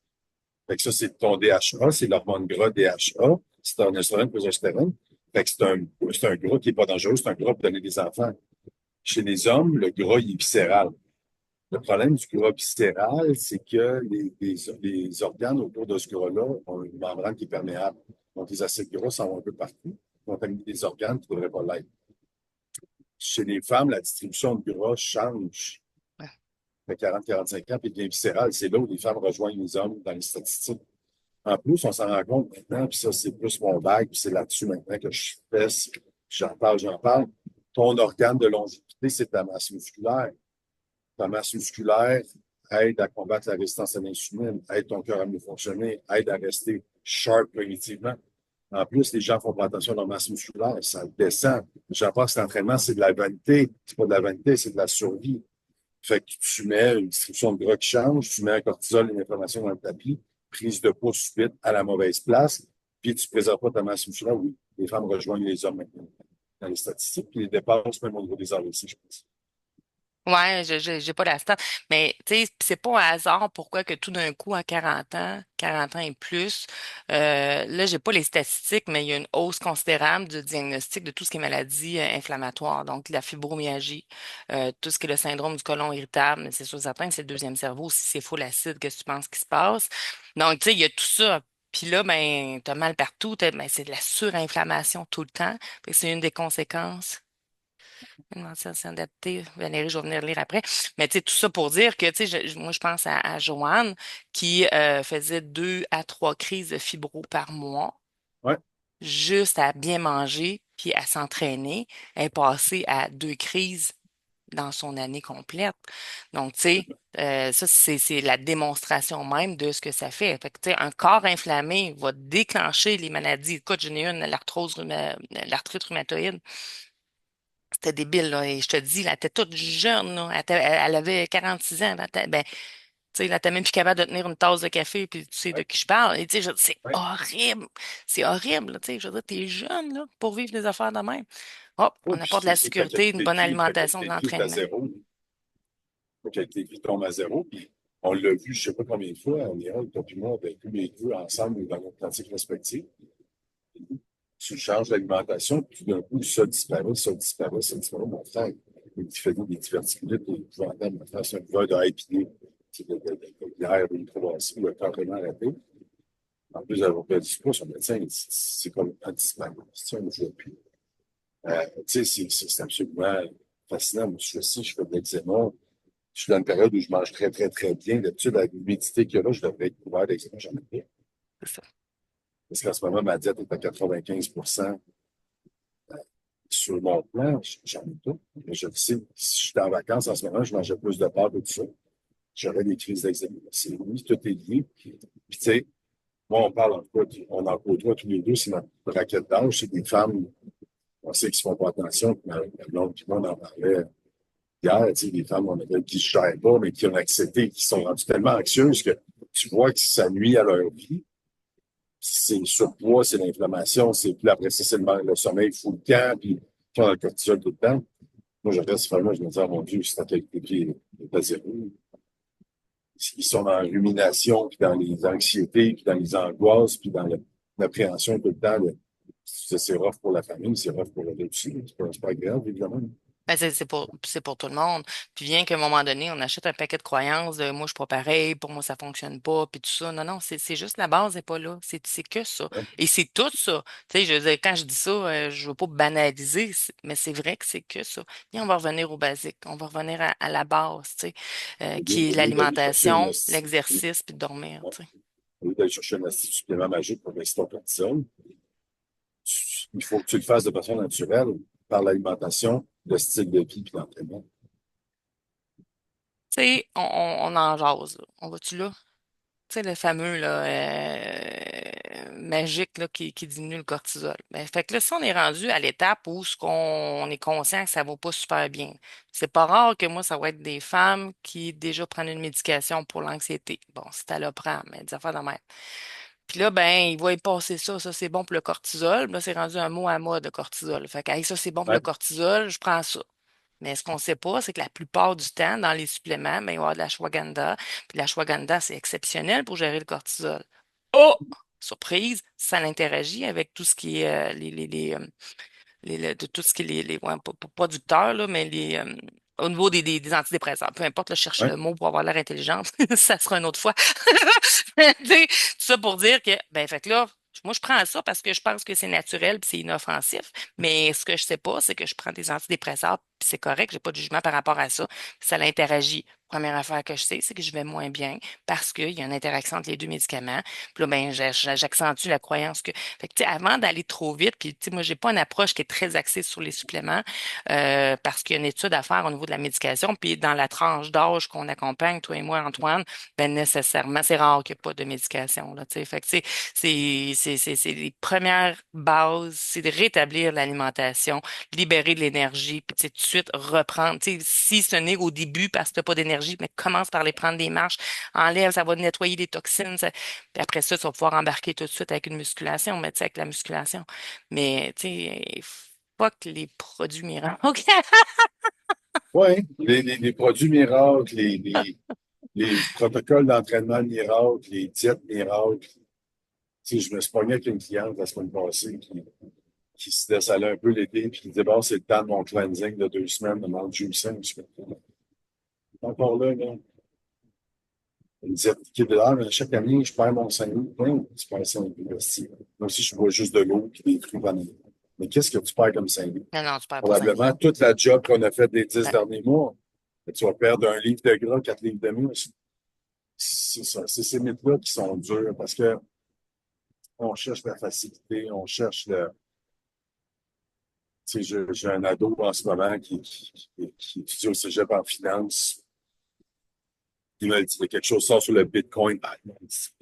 Fait que ça, c'est ton DHA, c'est l'hormone gras DHA. C'est un estrogène, progestérone. Fait que c'est un gras qui n'est pas dangereux, c'est un gras pour donner des enfants. Chez les hommes, le gras, il est viscéral. Le problème du gras viscéral, c'est que les organes autour de ce gras-là ont une membrane qui est perméable. Donc, les acides gras s'en vont un peu partout, contaminent des organes qui ne devraient pas l'être. Chez les femmes, la distribution de gras change. Ouais. À 40-45 ans, puis bien viscéral, c'est là où les femmes rejoignent les hommes dans les statistiques. En plus, on s'en rend compte maintenant, puis ça, c'est plus mon bac, puis c'est là-dessus maintenant que je fais, j'en parle, j'en parle. Ton organe de longévité, c'est ta masse musculaire. Ta masse musculaire aide à combattre la résistance à l'insuline, aide ton cœur à mieux fonctionner, aide à rester sharp cognitivement. En plus, les gens font pas attention à leur masse musculaire, ça descend. Les gens pensent que l'entraînement, c'est de la vanité. C'est pas de la vanité, c'est de la survie. Fait que tu mets une distribution de gras qui change, tu mets un cortisol, une inflammation dans le tapis, prise de poids subite à la mauvaise place, puis tu ne préserves pas ta masse musculaire. Oui, les femmes rejoignent les hommes maintenant dans les statistiques, puis les dépassent même au niveau des AVC, je pense. Ouais, j'ai pas la stat. Mais tu sais, c'est pas un hasard pourquoi que tout d'un coup, à 40 ans et plus, là, j'ai pas les statistiques, mais il y a une hausse considérable du diagnostic de tout ce qui est maladie inflammatoire, donc la fibromyalgie, tout ce qui est le syndrome du côlon irritable, mais c'est sûr certain que c'est le deuxième cerveau. Si c'est faux l'acide, qu'est-ce que tu penses qui se passe? Donc, tu sais, il y a tout ça. Puis là, ben, t'as mal partout, ben, c'est de la surinflammation tout le temps. Fait que c'est une des conséquences. Alimentation adaptée, Valérie, je vais venir lire après. Mais tu sais, tout ça pour dire que, tu sais, moi, je pense à Joanne qui faisait 2 à 3 crises de fibro par mois, Ouais, juste à bien manger puis à s'entraîner. Elle est passée à 2 crises dans son année complète. Donc, tu sais, ça, c'est la démonstration même de ce que ça fait. Fait que, tu sais, un corps inflammé va déclencher les maladies. Écoute, j'en ai une, l'arthrite rhumatoïde. C'était débile, là. Et je te dis, là, elle était toute jeune, là. Elle avait 46 ans. Ben, tu sais, là, t'es même plus capable de tenir une tasse de café, puis tu sais de Ouais, qui je parle. Et tu sais, c'est ouais. horrible. C'est horrible, là, tu sais. Je veux dire, t'es jeune, là, pour vivre des affaires de même. Hop, Oui, on apporte de puis la c'est que sécurité, une bonne la alimentation, de qualité de vie est à l'entraînement. zéro. La qualité de vie tombe à zéro. Puis on l'a vu, je ne sais pas combien de fois, en Iran, toi et moi, avec tous les deux ensemble dans nos pratiques respectives. Tu changes l'alimentation, puis tout d'un coup, ça disparaît, ça disparaît, ça disparaît. Mon frère, il fait des diverticulites, il pouvait entendre mon frère, c'est un buveur de IPA, de bière, une microbrasserie, il a carrément arrêté. En plus d'avoir perdu du poids, son médecin, il dit, c'est comme un disparu. C'est un jour plus. Tu sais, c'est absolument fascinant. Moi, je fais ci, je fais de l'eczéma. Je suis dans une période où je mange très, très, très bien. D'habitude, avec l'humidité qu'il y a là, je devrais être couvert d'eczéma, j'en ai pas. C'est ça. Parce qu'en ce moment, ma diète est à 95% sur mon plan, j'en ai pas. Mais je le sais, si j'étais en vacances en ce moment, je mangeais plus de pâtes et tout ça. J'aurais des crises d'eczéma. C'est oui, tout est lié. Puis, tu sais, moi, on parle en quoi, on en côtoie tous les deux, c'est notre braquette d'âge, c'est des femmes, on sait qu'ils ne font pas attention. Puis ma blonde, puis moi, on en parlait hier, tu sais, des femmes on avait, qui ne se gèrent pas, mais qui ont accepté, qui sont rendues tellement anxieuses que tu vois que ça nuit à leur vie. C'est le surpoids, c'est l'inflammation, c'est puis après ça, c'est le sommeil fou le camp, puis tu as le cortisol tout le temps. Moi, je reste vraiment, je me dis, oh mon Dieu, si ta qualité de vie est à zéro. Ils sont dans la rumination, puis dans les anxiétés, puis dans les angoisses, puis dans l'appréhension tout le temps. C'est rough pour la famille, c'est rough pour l'autre aussi. C'est pas agréable, évidemment. Ben, c'est pour tout le monde. Puis vient qu'à un moment donné, on achète un paquet de croyances de moi, je suis pas pareil, pour moi, ça fonctionne pas, puis tout ça. Non, non, c'est juste la base n'est pas là. C'est que ça. Ouais. Et c'est tout ça. Tu sais, je veux dire, quand je dis ça, je veux pas banaliser, mais c'est vrai que c'est que ça. Puis on va revenir au basique. On va revenir à la base, tu sais, qui est Au lieu d'aller chercher l'alimentation, l'exercice, puis de dormir, tu sais. au lieu d'aller chercher un acide supplément magique pour baisser ton cortisol, il faut que tu le fasses de façon naturelle par l'alimentation, le style de vie et l'entraînement. Tu sais, on en jase, là. On va-tu là? Tu sais, le fameux là, magique là, qui diminue le cortisol. Ben, fait que là, si on est rendu à l'étape où ce qu'on on est conscient que ça va pas super bien, c'est pas rare que moi, ça va être des femmes qui déjà prennent une médication pour l'anxiété. Bon, si elle le prend, mais des affaires de même. Puis là, ben, il va y passer ça c'est bon pour le cortisol. Là, c'est rendu un mot à mode, le cortisol. Fait que, hey, ça, c'est bon pour le Ouais. cortisol, je prends ça. Mais ce qu'on ne sait pas, c'est que la plupart du temps, dans les suppléments, ben, il va y avoir de l'ashwagandha. Puis l'ashwagandha, c'est exceptionnel pour gérer le cortisol. Oh! Surprise, ça interagit avec tout ce qui est de tout ce qui est ouais, pas producteurs, là, mais au niveau des antidépresseurs. Peu importe, là, je cherche Ouais. le mot pour avoir l'air intelligente. Ça sera une autre fois. Tu sais, tout ça pour dire que, ben, fait que là, moi, je prends ça parce que je pense que c'est naturel puis c'est inoffensif. Mais ce que je sais pas, c'est que je prends des antidépresseurs puis c'est correct, j'ai pas de jugement par rapport à ça. Ça l'interagit. Première affaire que je sais, c'est que je vais moins bien parce qu'il y a une interaction entre les deux médicaments. Puis là, ben, j'accentue la croyance que. Fait que, tu sais, avant d'aller trop vite, puis, tu sais, moi, j'ai pas une approche qui est très axée sur les suppléments parce qu'il y a une étude à faire au niveau de la médication. Puis dans la tranche d'âge qu'on accompagne, toi et moi, Antoine, ben nécessairement, c'est rare qu'il n'y ait pas de médication, là, tu sais. Fait que, tu sais, c'est les premières bases, c'est de rétablir l'alimentation, libérer de l'énergie, puis, tu sais, tout de suite reprendre. Tu sais, si ce n'est au début parce que tu n'as pas d'énergie, mais commence par aller prendre des marches, enlève, ça va nettoyer les toxines. Puis après ça, tu vas pouvoir embarquer tout de suite avec une musculation, mais tu sais, avec la musculation. Mais, tu sais, fuck les produits miracles. Ouais. Les produits miracles, les protocoles d'entraînement miracles, les diètes miracles. Tu sais, je me suis pogné avec une cliente la semaine passée qui se laisse aller un peu l'été, puis qui dit, bon, c'est le temps de mon cleansing de 2 semaines de mon juicing. Je fais, encore là, là. Elle me disait, qui est de là, mais chaque année, je perds mon 5 livres. Oui, tu perds 5 livres aussi. Moi aussi, je bois juste de l'eau et des fruits vanillés. Mais qu'est-ce que tu perds comme 5 livres? Non, non, tu perds pas 5 livres. Probablement toute la job qu'on a fait les 10 Ouais. derniers mois. Tu vas perdre 1 livre de gras, 4 livres de muscle. C'est ça. C'est ces mythes-là qui sont durs parce que on cherche la facilité, on cherche le. Tu sais, j'ai un ado en ce moment qui étudie au cégep en finance. Il me dit quelque chose sort sur le Bitcoin. Ah, non, c'est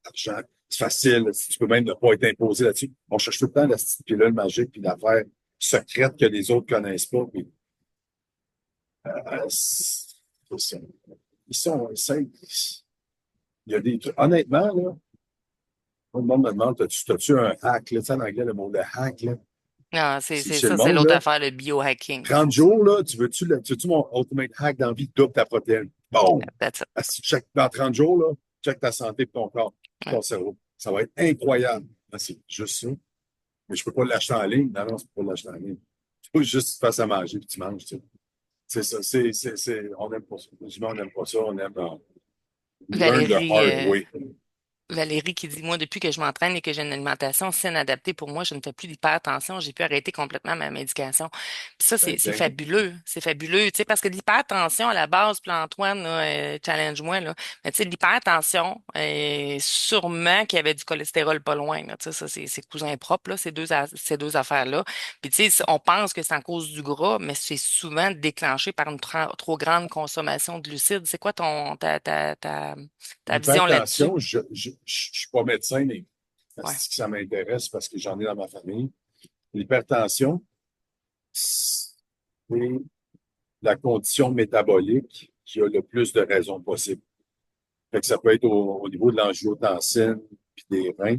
l'argent, c'est facile. Tu peux même ne pas être imposé là-dessus. On cherche tout le temps la petite pilule magique puis l'affaire secrète que les autres connaissent pas. Puis, c'est ça. Ils sont, Il y a des trucs, honnêtement, là, moi, le monde me demande, t'as-tu un hack, là, tu sais, en anglais, le mot de hack, là, Non, c'est c'est chez le ça, c'est monde, l'autre là, affaire, le biohacking. 30 jours, là, tu veux-tu mon ultimate hack dans la vie, double ta protéine. Bon! That's it. Dans 30 jours, là, check ta santé pour ton corps, Ouais. ton cerveau. Ça va être incroyable. Ah, c'est juste ça. Mais je peux pas l'acheter en ligne. Non, non, je peux pas l'acheter en ligne. Il faut juste que tu te fasses à manger puis tu manges, tu sais. C'est ça. On n'aime pas ça. Les on n'aime pas ça. On aime learn the Valérie, hard way. Valérie qui dit, moi, depuis que je m'entraîne et que j'ai une alimentation saine adaptée pour moi, je ne fais plus d'hypertension, j'ai pu arrêter complètement ma médication. Puis ça, Ben, c'est tiens. fabuleux, c'est fabuleux, tu sais, parce que l'hypertension, à la base, puis là, Antoine, là, challenge-moi, là, mais tu sais, l'hypertension, sûrement qu'il y avait du cholestérol pas loin, là, tu sais, ça, c'est cousin propre, là, ces deux affaires-là. Puis tu sais, on pense que c'est en cause du gras, mais c'est souvent déclenché par une trop grande consommation de glucides. C'est quoi ta vision là-dessus? L'hypertension, je suis pas médecin, mais Ouais. ça m'intéresse parce que j'en ai dans ma famille. L'hypertension, c'est la condition métabolique qui a le plus de raisons possibles. Fait que ça peut être au niveau de l'angiotensine puis des reins.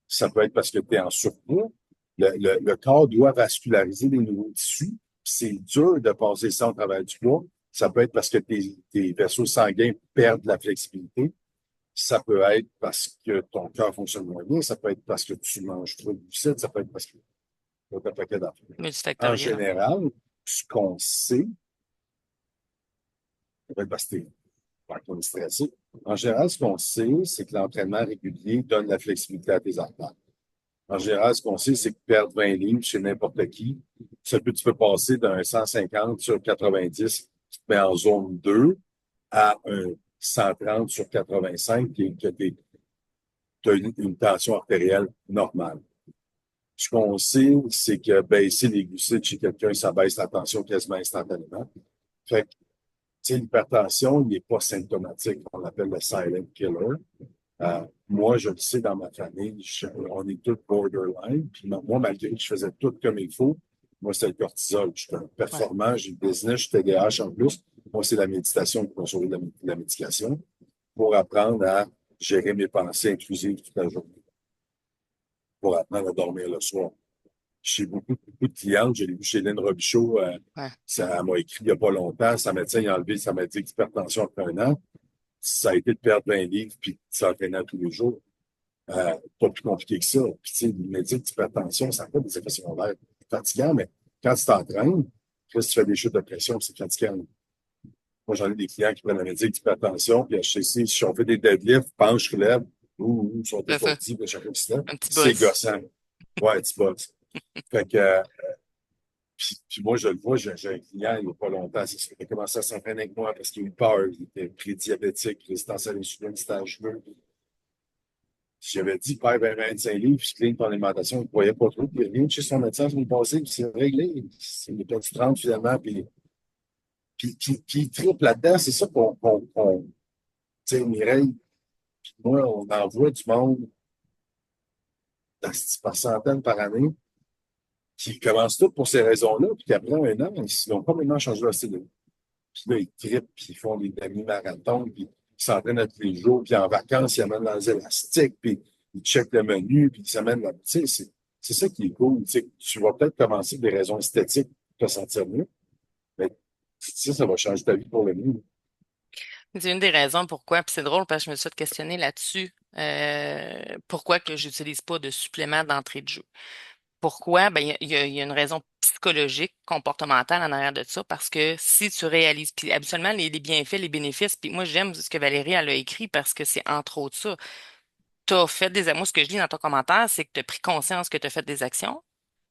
Ça peut être parce que tu es en surpoids. Le corps doit vasculariser les nouveaux tissus. C'est dur de passer ça au travers du poids. Ça peut être parce que tes vaisseaux sanguins perdent la flexibilité. Ça peut être parce que ton cœur fonctionne moins bien. Ça peut être parce que tu manges trop de glucides. Ça peut être parce que tu as un paquet d'affaires. En Multifactoriel. général, ce qu'on sait, ça peut être parce que on est stressé. En général, ce qu'on sait, c'est que l'entraînement régulier donne la flexibilité à tes artères. En général, ce qu'on sait, c'est que perdre 20 livres chez n'importe qui, tu peux passer d'un 150 sur 90 qui te met en zone 2 à un 130 sur 85 que tu as une tension artérielle normale. Ce qu'on sait, c'est que baisser les glucides chez quelqu'un, ça baisse la tension quasiment instantanément. Fait que, tu sais, l'hypertension, il n'est pas symptomatique. On l'appelle le silent killer. Moi, je le sais dans ma famille, on est tous borderline. Puis moi, malgré que je faisais tout comme il faut, moi, c'était le cortisol. J'étais un Ouais. performant, j'ai le business, j'étais TDAH en plus. Moi, c'est la méditation pour contrôler la médication, pour apprendre à gérer mes pensées intrusives toute la journée, pour apprendre à dormir le soir. J'ai beaucoup de clientes, je l'ai vu chez Lynn Robichaud, Ouais. ça m'a écrit il n'y a pas longtemps, sa médecin il a enlevé sa maladie d'hypertension après un an. Ça a été de perdre 20 livres puis de s'entraîner tous les jours. Pas plus compliqué que ça. Puis, tu sais, le médecin d'hypertension, ça n'a pas des effets secondaires fatigants, mais quand tu t'entraînes, tu fais des chutes de pression, c'est fatigant. Moi, j'en ai des clients qui prennent la médecine d'hypertension, puis HCC, si on fait des deadlifts, penche, relève, ils sont C'est ça. étourdis, puis chacun qui se lève. Un petit C'est buzz. gossant. Ouais, tu bosses. Fait que, puis moi, je le vois, j'ai un client il n'y a pas longtemps, c'est ça, il a commencé à s'entraîner avec moi parce qu'il a eu peur, il était prédiabétique, résistance à l'insuline, c'était à cheveux. J'avais dit, perds 25 livres, puis clean ton alimentation, il ne croyait pas trop. Puis il revient chez son médecin la semaine passée, puis c'est réglé. Il a perdu 30 finalement, puis il triple là-dedans. C'est ça tu sais, Mireille, puis moi, on envoie du monde par centaines par année qui commencent tout pour ces raisons-là, puis qu'après un an, ils n'ont pas maintenant changé leur style de vie. Puis là, ils trippent, puis ils font des demi-marathons, puis ils s'entraînent à tous les jours, puis en vacances, ils amènent dans les élastiques, puis ils checkent le menu, puis ils s'amènent là. Tu sais, c'est ça qui est cool. Tu sais, tu vas peut-être commencer des raisons esthétiques pour te sentir mieux, mais ça va changer ta vie pour le mieux. C'est une des raisons pourquoi, puis c'est drôle parce que je me suis fait questionner là-dessus. Pourquoi que j'utilise pas de supplément d'entrée de jeu? Pourquoi? Ben, il y a une raison psychologique, comportementale en arrière de ça, parce que si tu réalises, puis habituellement, les bienfaits, les bénéfices, puis moi, j'aime ce que Valérie, elle a écrit parce que c'est entre autres ça. T'as fait moi, ce que je lis dans ton commentaire, c'est que tu as pris conscience que tu as fait des actions,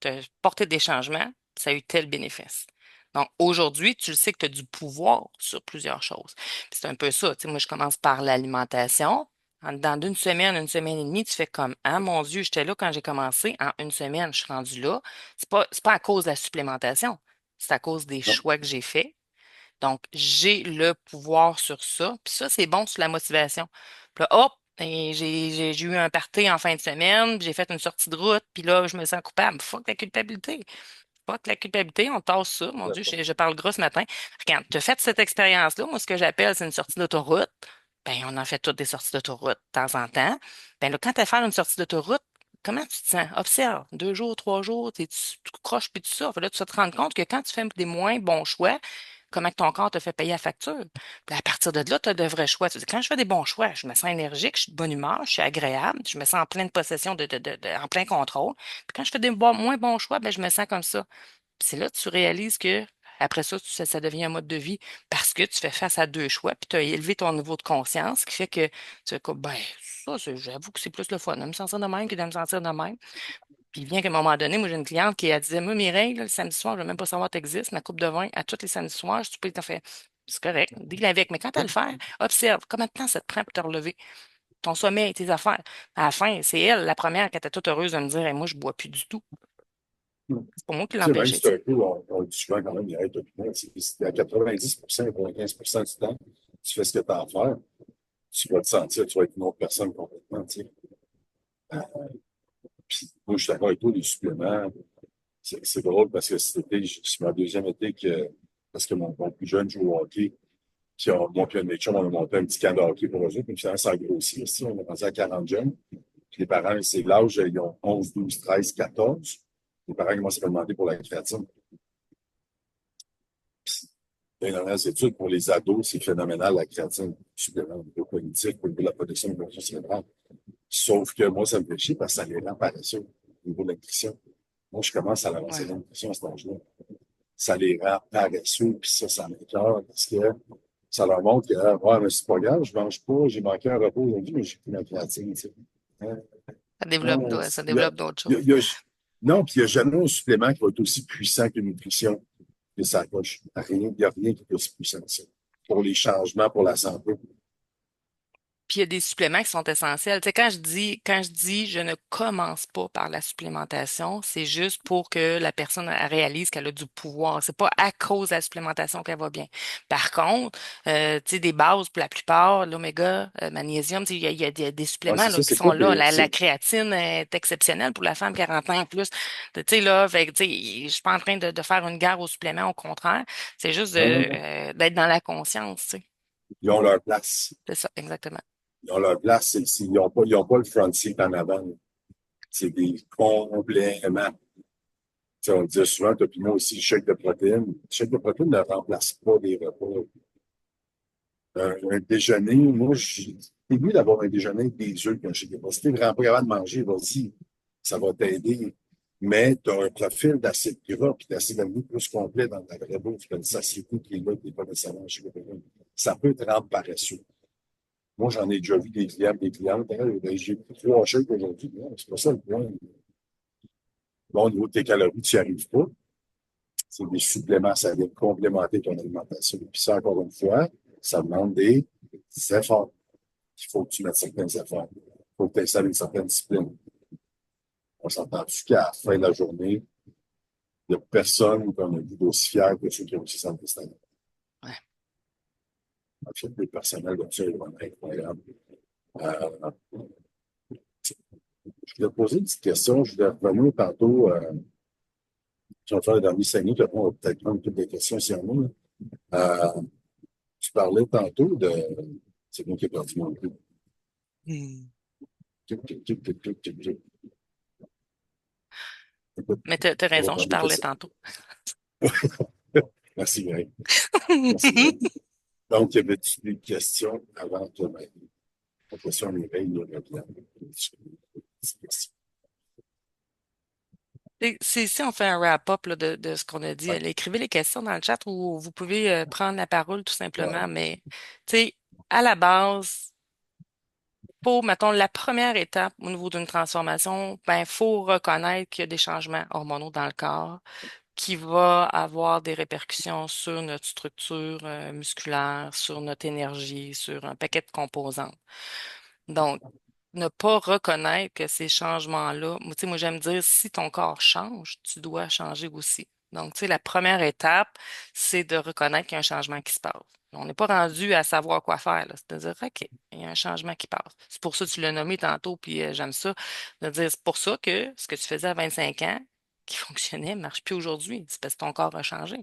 tu as porté des changements, ça a eu tel bénéfice. Donc, aujourd'hui, tu le sais que tu as du pouvoir sur plusieurs choses. Puis c'est un peu ça. Tu sais, moi, je commence par l'alimentation. Dans une semaine et demie, tu fais comme, ah mon Dieu, j'étais là quand j'ai commencé. En une semaine, je suis rendue là. C'est pas à cause de la supplémentation. C'est à cause des Non, choix que j'ai faits. Donc, j'ai le pouvoir sur ça. Puis ça, c'est bon sur la motivation. Puis là, hop, et j'ai eu un party en fin de semaine, puis j'ai fait une sortie de route, puis là, je me sens coupable. Fuck la culpabilité. Fuck la culpabilité, on tasse ça. Mon Dieu, je parle gros ce matin. Regarde, tu as fait cette expérience-là. Moi, ce que j'appelle, c'est une sortie d'autoroute. Ben, on en fait toutes des sorties d'autoroute de temps en temps. Ben là, quand tu vas faire une sortie d'autoroute, comment tu te sens? Observe. 2 jours, 3 jours, tu croches puis tout ça. Fait là, tu vas te rendre compte que quand tu fais des moins bons choix, comment que ton corps te fait payer la facture. Puis à partir de là, tu as de vrais choix. Tu dis, quand je fais des bons choix, je me sens énergique, je suis de bonne humeur, je suis agréable, je me sens en pleine possession, en plein contrôle. Puis quand je fais des moins bons choix, ben, je me sens comme ça. Puis c'est là que tu réalises que après ça, ça devient un mode de vie parce que tu fais face à deux choix, puis tu as élevé ton niveau de conscience, ce qui fait que tu fais comme, ben, ça, j'avoue que c'est plus le fun de me sentir de même que de me sentir de même. Puis bien qu'à un moment donné, moi, j'ai une cliente qui elle disait, moi, Mireille, là, le samedi soir, je ne veux même pas savoir que tu existes, ma coupe de vin, à tous les samedis soirs, tu peux t'en faire. C'est correct, deal avec. Mais quand tu as le faire, observe combien de temps ça te prend pour te relever. Ton sommeil, tes affaires. À la fin, c'est elle, la première, qui était toute heureuse de me dire, hey, moi, je bois plus du tout. C'est pas moi qui Tu sais, même l'empêchais, si tu c'est sais. un peu, on le dit souvent quand même, il arrête tout le monde. C'est à 90%, 15% du temps, tu fais ce que tu as à faire, tu vas te sentir, tu vas être une autre personne complètement, tu sais. Puis, moi, je suis d'accord avec toi, les suppléments, c'est drôle parce que cet été, c'est ma deuxième été parce que mon plus jeune joue au hockey, puis moi puis un de mes chums, on a monté un petit camp de hockey pour eux autres, puis finalement, ça a grossi, aussi, on est rendu à 40 jeunes. Puis les parents, c'est l'âge, ils ont 11, 12, 13, 14. Les parents commencent à me demander pour la créatine. Les dernières études pour les ados, c'est phénoménal, la créatine, supplément au niveau cognitif, au niveau de la protection de la cérébrale. Sauf que moi, ça me fait chier parce que ça les rend paresseux au niveau de la nutrition. Moi, je commence à l'avancer Ouais. de la nutrition à cet âge-là. Ça les rend paresseux, puis ça m'écoeure parce que ça leur montre que, ah, ouais, mais c'est pas grave, je mange pas, j'ai manqué un repas aujourd'hui, mais j'ai pris ma créatine, tu sais. Hein? Non, Ça il y a, développe d'autres il y a- choses. il y a- non, puis il n'y a jamais un supplément qui va être aussi puissant qu'une nutrition que ça coche. Il n'y a rien qui est aussi puissant que ça. Pour les changements, pour la santé. Puis il y a des suppléments qui sont essentiels. Tu sais, quand je dis je ne commence pas par la supplémentation, c'est juste pour que la personne elle réalise qu'elle a du pouvoir. C'est pas à cause de la supplémentation qu'elle va bien. Par contre, tu sais, des bases pour la plupart, l'oméga, magnésium, tu sais, il y a des Ouais, suppléments c'est là, ça, qui c'est sont pas là. des. La créatine est exceptionnelle pour la femme 40 ans et plus. Tu sais, là, fait que, tu sais, je suis pas en train de faire une guerre aux suppléments, au contraire. C'est juste Non, non, non. d'être dans la conscience, tu sais. Ils ont leur place. C'est ça, exactement. Ils ont leur place. Ils ont pas le front seat en avant. C'est des compléments. Tu sais, on le dit souvent, toi puis moi aussi, le chèque de protéines. Le chèque de protéines ne remplace pas des repas. Un déjeuner, moi, j'ai mieux d'avoir un déjeuner avec des œufs qu'un chèque de protéines. Si t'es vraiment pas capable de manger, vas-y, ça va t'aider. Mais tu as un profil d'acide gras et d'acide aminé plus complet dans ta vraie bouffe. Tu as une satiété qui est là, qui n'est pas nécessairement chez le protéines. Ça peut te rendre paresseux. Moi, j'en ai déjà vu des clients, des clientes. Hein, ben, j'ai pris 3 shakes aujourd'hui. Non, c'est pas ça le point. Bon, au niveau de tes calories, tu n'y arrives pas. C'est des suppléments, ça vient complémenter ton alimentation. Puis ça, encore une fois, ça demande des efforts. Il faut que tu mettes certains efforts. Il faut que tu installes une certaine discipline. On s'entend-tu qu'à la fin de la journée, il n'y a personne qu'on a vu d'aussi fier que ceux qui ont réussi à s'installer. Ouais. En fait, le personnel comme ça est vraiment incroyable. Euh, je voulais te poser une petite question. Je voulais revenir tantôt. Je vais faire le dernier 5 minutes. Après, on va peut-être prendre toutes les questions si on en a. Tu parlais tantôt de. C'est moi qui ai perdu mon coup. Hmm. Tic, tic, tic, tic, tic, tic, tic. Écoute, Mais t'as on va raison, je prendre des parlais questions. tantôt. Merci, Greg. Merci, Greg. Donc, y avait-tu des questions avant que la question Mireille nous revienne? Si on fait un wrap-up là, de ce qu'on a dit, Ouais, écrivez les questions dans le chat ou vous pouvez prendre la parole tout simplement. ouais. Mais, tu sais, à la base, pour, mettons, la première étape au niveau d'une transformation, ben, faut reconnaître qu'il y a des changements hormonaux dans le corps qui va avoir des répercussions sur notre structure musculaire, sur notre énergie, sur un paquet de composantes. Donc, ne pas reconnaître que ces changements-là, tu sais, moi j'aime dire, si ton corps change, tu dois changer aussi. Donc, tu sais, la première étape, c'est de reconnaître qu'il y a un changement qui se passe. On n'est pas rendu à savoir quoi faire, là. C'est de dire, OK, il y a un changement qui passe. C'est pour ça que tu l'as nommé tantôt, puis j'aime ça, de dire, c'est pour ça que ce que tu faisais à 25 ans, qui fonctionnait, ne marche plus aujourd'hui. C'est parce que ton corps a changé.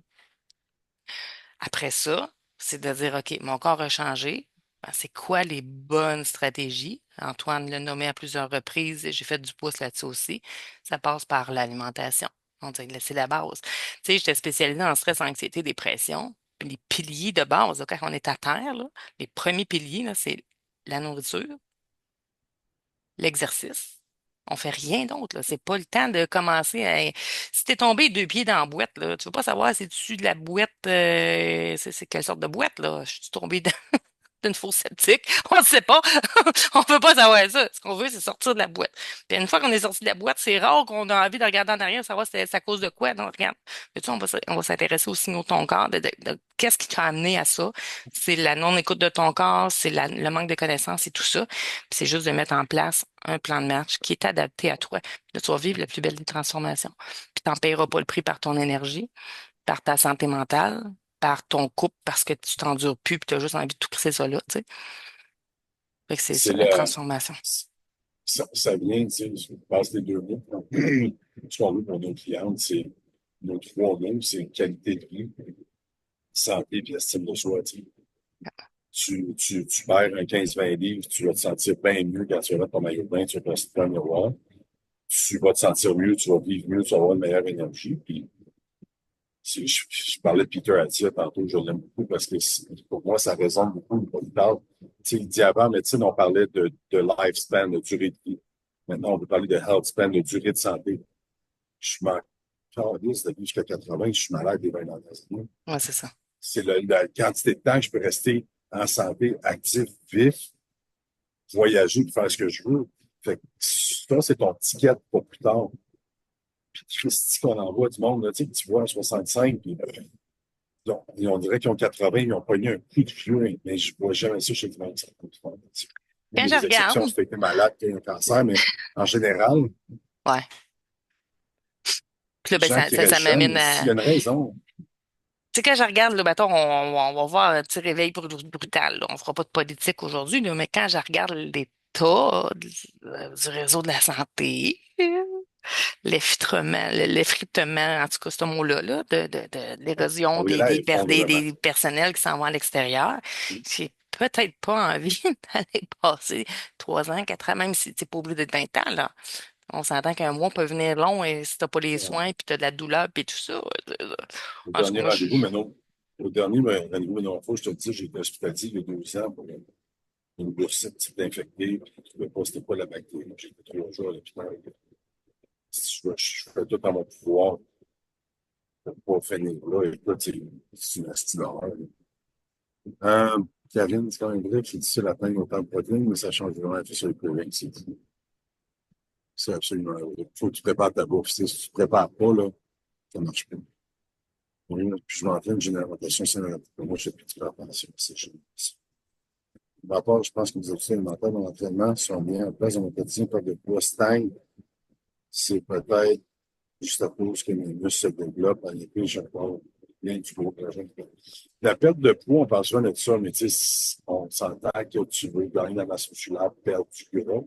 Après ça, c'est de dire, OK, mon corps a changé. Ben, c'est quoi les bonnes stratégies? Antoine l'a nommé à plusieurs reprises et j'ai fait du pouce là-dessus aussi. Ça passe par l'alimentation. On dirait que c'est la base. Tu sais, j'étais spécialisée en stress, anxiété, dépression. Puis les piliers de base, là, quand on est à terre, là, les premiers piliers, là, c'est la nourriture, l'exercice. On fait rien d'autre, là. C'est pas le temps de commencer à. Si t'es tombé deux pieds dans la boîte, là, tu veux pas savoir si dessus de la boîte, c'est quelle sorte de boîte, là. Je suis tombée d'une fosse septique. On ne sait pas. On peut pas savoir ça. Ce qu'on veut, c'est sortir de la boîte. Puis une fois qu'on est sorti de la boîte, c'est rare qu'on a envie de regarder en arrière, savoir si c'est à cause de quoi. Non, regarde. Mais tu sais, on va s'intéresser aux signaux de ton corps, de qu'est-ce qui t'a amené à ça. C'est la non-écoute de ton corps, c'est le manque de connaissances et tout ça. Puis c'est juste de mettre en place un plan de match qui est adapté à toi. Là, tu vas vivre la plus belle des transformations. Puis t'en payeras pas le prix par ton énergie, par ta santé mentale, par ton couple parce que tu t'endures plus puis tu as juste envie de tout crisser ça là, tu sais. Fait que c'est C'est ça, la le, transformation. ça vient, tu sais, je passe les deux mots. Ce qu'on veut pour nos clientes, c'est nos trois mots, c'est qualité de vie, santé et estime de soi. Tu sais. Tu perds un 15-20 livres, tu vas te sentir bien mieux quand tu vas mettre ton maillot de bain, tu vas te rester dans le miroir. Tu vas te sentir mieux, tu vas vivre mieux, tu vas avoir une meilleure énergie. Puis, je parlais de Peter Attia tantôt, je l'aime beaucoup parce que pour moi, ça résonne beaucoup. Il parle, tu sais, il dit avant médecine, on parlait de lifespan, de durée de vie. Maintenant, on peut parler de health span, de durée de santé. Je m'en calisse de vivre jusqu'à 80, je suis malade des 20 dernières années. Ouais, c'est ça. C'est la quantité de temps que je peux rester en santé, actif, vif, voyager, puis faire ce que je veux. Fait que ça, c'est ton ticket pour plus tard. Puis Christy qu'on envoie du monde, là, tu sais, que tu vois à 65, puis on dirait qu'ils ont 80, ils ont pogné un coup de vieux, mais je vois jamais ça chez les gens. Il Quand y a je des exceptions, regarde, si tu as été malade, tu as eu un cancer, mais en général, ouais. Puis là, les ben, gens qui restent ça jeunes, m'amène s'il y à. a une raison, Tu sais, quand je regarde, là, mettons, on va voir un petit réveil brutal, là. On fera pas de politique aujourd'hui, là, mais quand je regarde l'état du réseau de la santé, l'effritement, en tout cas, ce mot-là, là, de l'érosion oui, là, effondrement. des personnels qui s'en vont à l'extérieur, j'ai peut-être pas envie d'aller passer 3 ans, 4 ans, même si tu n'es pas obligé d'être 20 ans, là. On s'entend qu'un mois peut venir long et si t'as pas les soins puis t'as de la douleur puis tout ça. Au En tout cas, dernier moi, rendez-vous, je. mais non, au dernier rendez-vous, mais non, fois, je te dis, j'ai été hospitalisé il y a 2 ans pour une boursite type infectée, puis je ne trouvais pas c'était pas la bactérie. J'ai été 3 jours à l'hôpital. Je fais tout en mon pouvoir pour pas finir là. Écoute, c'est une astuce d'horreur. Euh, Karine, c'est quand même vrai que c'est difficile à atteindre autant de protéines, mais ça change vraiment la vie sur le craving. C'est absolument vrai. Il faut que tu prépares ta bouffe. Si tu ne prépares pas, là, ça ne marche pas. Oui, puis je m'entraîne, j'ai une alimentation saine. Pour moi, je fais plus de préparation. C'est génial. D'abord, je pense que les habitudes alimentaires dans l'entraînement sont bien en place dans mon quotidien, pas de poids stagne. C'est peut-être juste à cause que mes muscles se développent en épée, je parle bien du gros projet. La perte de poids, on parle souvent de ça, mais tu sais, on s'entend que tu veux gagner de la masse musculaire, perdre du gras.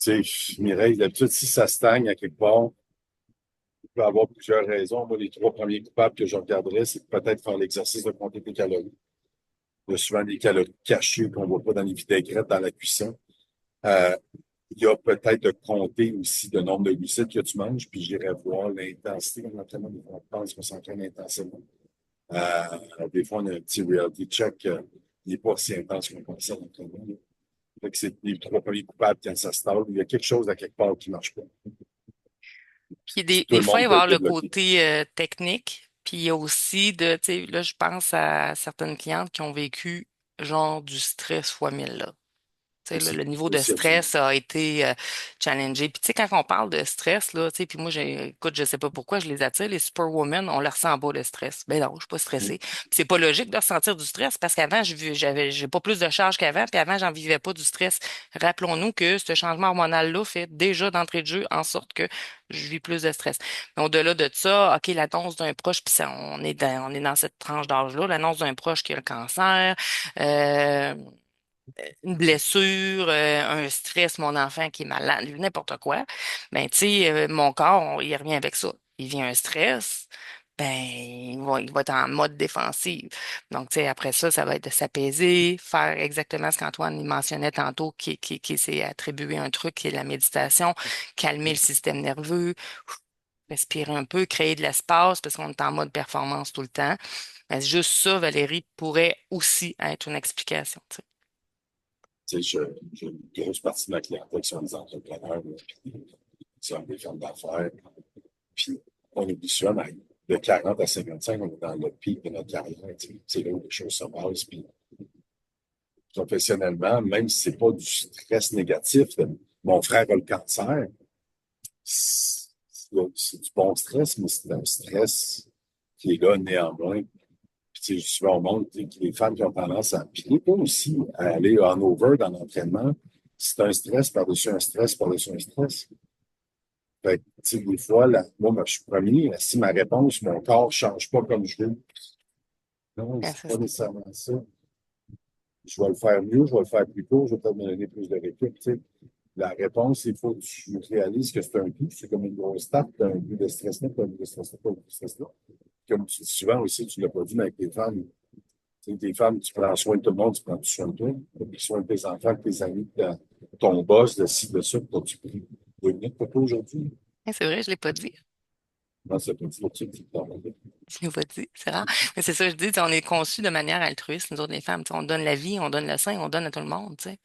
Tu sais, Mireille, d'habitude, si ça stagne à quelque part, il peut y avoir plusieurs raisons. Moi, les trois premiers coupables que je regarderais, c'est peut-être faire l'exercice de compter tes calories. Il y a souvent des calories cachées qu'on ne voit pas dans les vinaigrettes, dans la cuisson. Euh, il y a peut-être de compter aussi le nombre de glucides que tu manges, puis j'irai voir l'intensité de l'entraînement. On pense qu'on s'entraîne intensément. Des fois, on a un petit reality check. Il n'est pas si intense qu'on pense à l'entraînement. Fait que c'est les trois premiers coupables quand ça se tape. Il y a quelque chose à quelque part qui ne marche pas. Puis Tout des le fois, il monde va y peut avoir être le débloqué. côté technique. Puis il y a aussi de, tu sais, là, je pense à certaines clientes qui ont vécu genre du stress fois 1000 là. Tu sais, là, Aussi, le niveau de aussi absolument. stress a été challengé. Puis tu sais, quand on parle de stress, là, tu sais, puis moi, écoute, je sais pas pourquoi je les attire, les superwomen, on le ressent pas, le stress. Ben non, je suis pas stressée. Puis c'est pas logique de ressentir du stress parce qu'avant, j'ai pas plus de charge qu'avant, puis avant, j'en vivais pas du stress. Rappelons-nous que ce changement hormonal-là fait déjà d'entrée de jeu en sorte que je vis plus de stress. Mais au-delà de ça, OK, l'annonce d'un proche, puis ça, on est dans cette tranche d'âge-là, l'annonce d'un proche qui a le cancer, euh, une blessure, un stress, mon enfant qui est malade, n'importe quoi, ben tu sais, mon corps, il revient avec ça. Il vient un stress, ben, il va être en mode défensif. Donc, tu sais, après ça, ça va être de s'apaiser, faire exactement ce qu'Antoine il mentionnait tantôt, qui s'est attribué un truc qui est la méditation, calmer le système nerveux, respirer un peu, créer de l'espace parce qu'on est en mode performance tout le temps. Ben, juste ça, Valérie, pourrait aussi être une explication. Tu sais. Tu sais, j'ai une grosse partie de ma clientèle qui sont des entrepreneurs, là, puis qui sont des femmes d'affaires. Puis on oublie souvent, mais de 40 à 55, on est dans le pic de notre carrière. Tu sais. C'est là où les choses se passent. Puis professionnellement, même si c'est pas du stress négatif, mon frère a le cancer, c'est c'est du bon stress, mais c'est un stress qui est là néanmoins. Puis, tu sais, souvent au monde, tu sais, que les femmes qui ont tendance à, puis pas aussi, à aller en over dans l'entraînement, c'est un stress par-dessus un stress par-dessus un stress. Fait que, tu sais, des fois, là, moi, je suis premier, si ma réponse, mon corps ne change pas comme je veux, non, Ben, c'est c'est pas ça. nécessairement ça. Je vais le faire mieux, je vais le faire plus court, je vais peut-être me donner plus de récup. Tu sais. La réponse, il faut que tu réalises que c'est un tout, c'est comme une grosse tape, tu as un but de stress là, tu as un but de stress là, tu as un but de stress là. Comme tu dis souvent aussi, tu l'as pas dit, mais avec tes femmes, tu sais, tes femmes, tu prends soin de tout le monde, tu prends soin de toi, tu prends soin de tes enfants, de tes amis, de ton boss, de ci, de ça, tu pris 2 minutes pour toi aujourd'hui. Ben, c'est vrai, je l'ai pas dit. Dans ce petit là-dessus, tu t'en vas. Je l'ai pas dit, c'est rare. Mais c'est ça, je dis, tu sais, on est conçus de manière altruiste, nous autres, les femmes. Tu sais, on donne la vie, on donne le sein, on donne à tout le monde, tu sais.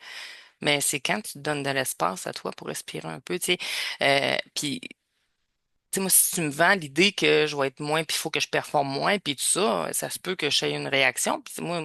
Mais c'est quand tu te donnes de l'espace à toi pour respirer un peu, tu sais. Puis tu sais, moi, si tu me vends l'idée que je vais être moins, puis il faut que je performe moins, puis tout ça, ça se peut que j'aie une réaction. Puis moi,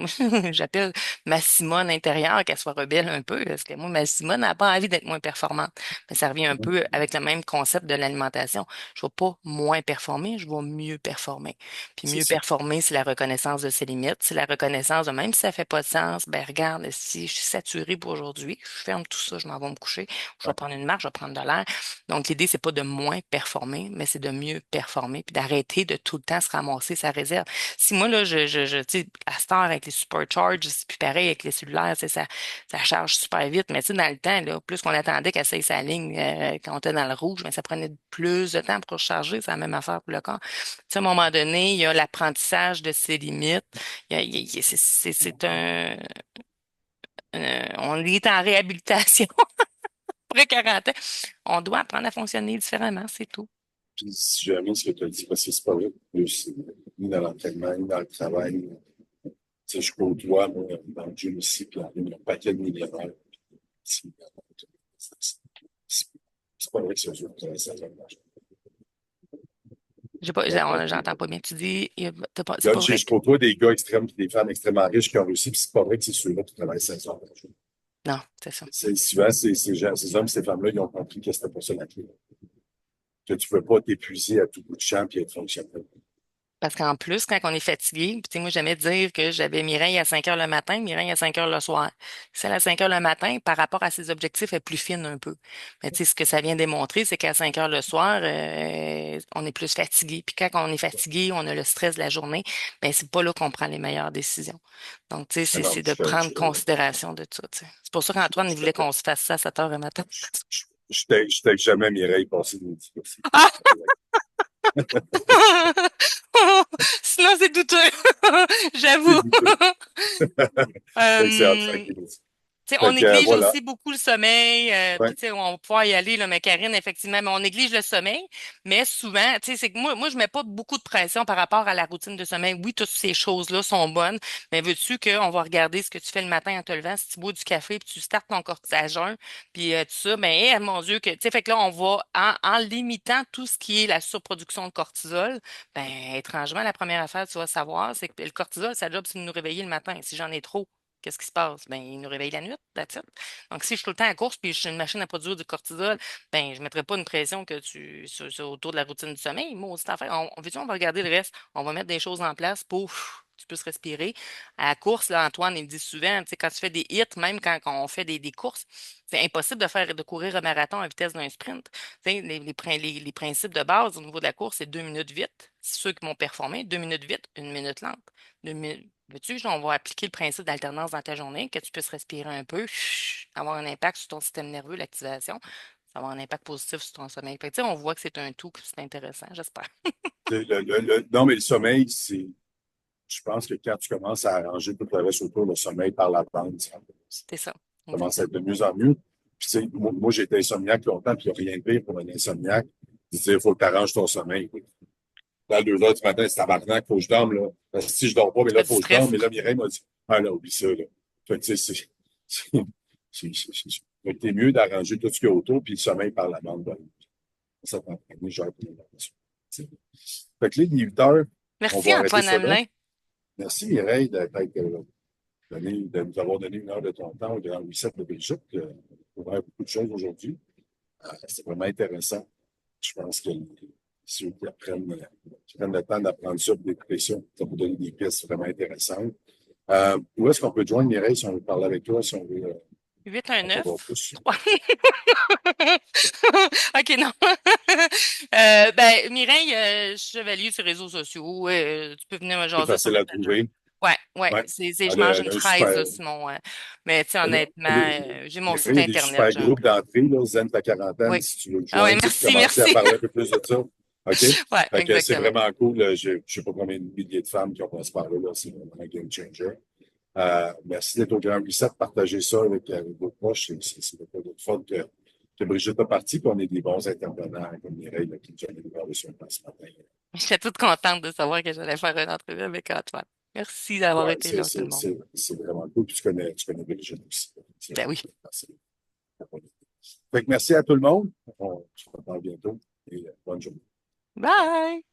j'appelle ma Simone intérieure qu'elle soit rebelle un peu, parce que moi, ma Simone n'a pas envie d'être moins performante. Mais ça revient un peu avec le même concept de l'alimentation. Je ne vais pas moins performer, je vais mieux performer. Puis C'est mieux ça. performer, c'est la reconnaissance de ses limites, c'est la reconnaissance de même si ça fait pas de sens, ben regarde, si je suis saturée pour aujourd'hui, je ferme tout ça, je m'en vais me coucher, je vais Ouais. prendre une marche, je vais prendre de l'air. Donc, l'idée, c'est pas de moins performer, mais c'est de mieux performer, puis d'arrêter de tout le temps se ramasser sa réserve. Si moi, là, tu sais, à cette heure, avec les supercharges, c'est plus pareil avec les cellulaires, tu sais, ça charge super vite, mais tu sais, dans le temps, là, plus qu'on attendait qu'elle s'aille sa ligne quand on était dans le rouge, mais ça prenait plus de temps pour recharger, c'est la même affaire pour le corps. Tu sais, à un moment donné, il y a l'apprentissage de ses limites. C'est on est en réhabilitation après 40 ans. On doit apprendre à fonctionner différemment, c'est tout. Puis si jamais ce que tu as dit, parce que c'est pas vrai, plus ni dans l'entraînement, ni dans le travail. Tu sais, je côtoie, moi, dans le gym aussi, puis on a un paquet de millionnaires. C'est c'est- c'est pas vrai que c'est eux qui ont ça. J'entends pas bien. Tu dis, c'est Là, pas vrai je que. côtoie des gars extrêmes et des femmes extrêmement riches qui ont réussi, puis c'est pas vrai que c'est ceux-là qui travaillent 5 heures par jour. Non, c'est ça. C'est souvent, ces hommes, ces femmes-là, ils ont compris que c'était pas ça la clé. Que tu ne peux pas t'épuiser à tout bout de champ et être fonctionnel. Parce qu'en plus, quand on est fatigué, puis tu sais, moi, j'aimais dire que j'avais Mireille à 5 heures le matin, Mireille à 5 heures le soir. Celle à 5 heures le matin, par rapport à ses objectifs, est plus fine un peu. Mais tu sais, ce que ça vient démontrer, c'est qu'à 5 heures le soir, on est plus fatigué. Puis quand on est fatigué, on a le stress de la journée, ben c'est pas là qu'on prend les meilleures décisions. Donc, tu sais, Ah non, c'est de prendre considération de tout, tu sais. C'est pour ça qu'Antoine, il voulait qu'on se fasse ça à 7 heures le matin. je t'ai jamais Mireille passer de midi aussi. Sinon, c'est douteux. C'est J'avoue. douteux. Fait que c'est entre Euh, cinq et dix. Tu sais, on Fait que néglige voilà. aussi beaucoup le sommeil, puis Ouais. tu sais, on va pouvoir y aller, là, mais Karine, effectivement, mais on néglige le sommeil, mais souvent, tu sais, c'est que moi, je mets pas beaucoup de pression par rapport à la routine de sommeil. Oui, toutes ces choses-là sont bonnes, mais veux-tu qu'on va regarder ce que tu fais le matin en te levant, si tu bois du café, puis tu startes ton cortisol à jeun, puis tout ça, ben, mon Dieu, que, tu sais, fait que là, on va, en limitant tout ce qui est la surproduction de cortisol, ben, étrangement, la première affaire, tu vas savoir, c'est que le cortisol, sa job, c'est de nous réveiller le matin. Si j'en ai trop, qu'est-ce qui se passe? Ben, il nous réveille la nuit, that's it. Donc, si je suis tout le temps à course puis je suis une machine à produire du cortisol, ben, je ne mettrai pas une pression que autour de la routine du sommeil. Moi, c'est affaire. On va regarder le reste. On va mettre des choses en place pour tu puisses respirer. À la course, là, Antoine, il me dit souvent, tu sais, quand tu fais des hits, même quand on fait des courses, c'est impossible de courir un marathon à vitesse d'un sprint. Tu sais, les principes de base au niveau de la course, c'est 2 minutes vite. C'est ceux qui m'ont performé, 2 minutes vite, 1 minute lente. Veux-tu, on va appliquer le principe d'alternance dans ta journée, que tu puisses respirer un peu, avoir un impact sur ton système nerveux, l'activation. ça va avoir un impact positif sur ton sommeil. Fait que, tu sais, on voit que c'est un tout, que c'est intéressant, j'espère. Non, mais le sommeil, c'est, je pense que quand tu commences à arranger tout le reste autour, le sommeil par la bande, ça C'est ça, commence à être exactement. de mieux en mieux. Puis, tu sais, moi j'étais insomniaque longtemps, puis il n'y a rien de pire pour un insomniaque. Il disait, il faut que tu arranges ton sommeil. Dans 2 heures du matin, c'est tabarnak, il faut que je dorme, là. Parce que si je dors pas, mais Tu là, as il du faut que je dorme. stress. Mais là, Mireille m'a dit, ah là, oublie ça, là. Fait que, tu sais, fait que t'es mieux d'arranger tout ce qu'il y a autour, puis le sommeil par la bande. Ben, ça t'entraîne, genre, pour les. Fait que là, il est 8 heures, on Merci, va arrêter Antoine ça là. Hamelin. Merci, Mireille, de nous avoir donné 1 heure de ton temps au Grand Reset de Belgique. On a beaucoup de choses aujourd'hui. C'est vraiment intéressant. Je pense que ceux qui prennent le temps d'apprendre ça, d'écouter ça, ça vous donne des pistes vraiment intéressantes. Où est-ce qu'on peut te joindre, Mireille, si on veut parler avec toi, si on veut en savoir 819. plus? 3. OK, non. Ben, Mireille, Chevalier sur les réseaux sociaux. Tu peux venir me C'est jaser sur facile à Messenger. trouver. Ouais, ouais. Ouais. Je Elle mange elle une a un fraise, super. là, Simon. Mais, tu sais, Elle a- honnêtement, elle a- j'ai mon Mireille, il site y a des Internet. super J'ai un groupes d'entrée, là, Zen ta quarantaine, Oui. si tu veux le Ah oui, joindre, puis merci, commencer à merci. parler un peu plus de ça. OK? Ouais, Fait que c'est exactement. vraiment cool. Je ne sais pas combien de milliers de femmes qui ont passé par là. C'est vraiment un game changer. Merci d'être au Grand Reset, de partager ça avec vos proches. C'est pas de fun que Brigitte a parti, puis on est des bons intervenants comme Mireille là, qui nous ont ouvert sur un plan ce matin. J'étais toute contente de savoir que j'allais faire une entrevue avec Antoine. Merci d'avoir Ouais, été là, tout le monde. c'est vraiment cool. Puis tu connais Brigitte aussi. C'est Ben vraiment oui. cool. Merci. Fait que merci à tout le monde. On se reparle bientôt et bonne journée. Bye!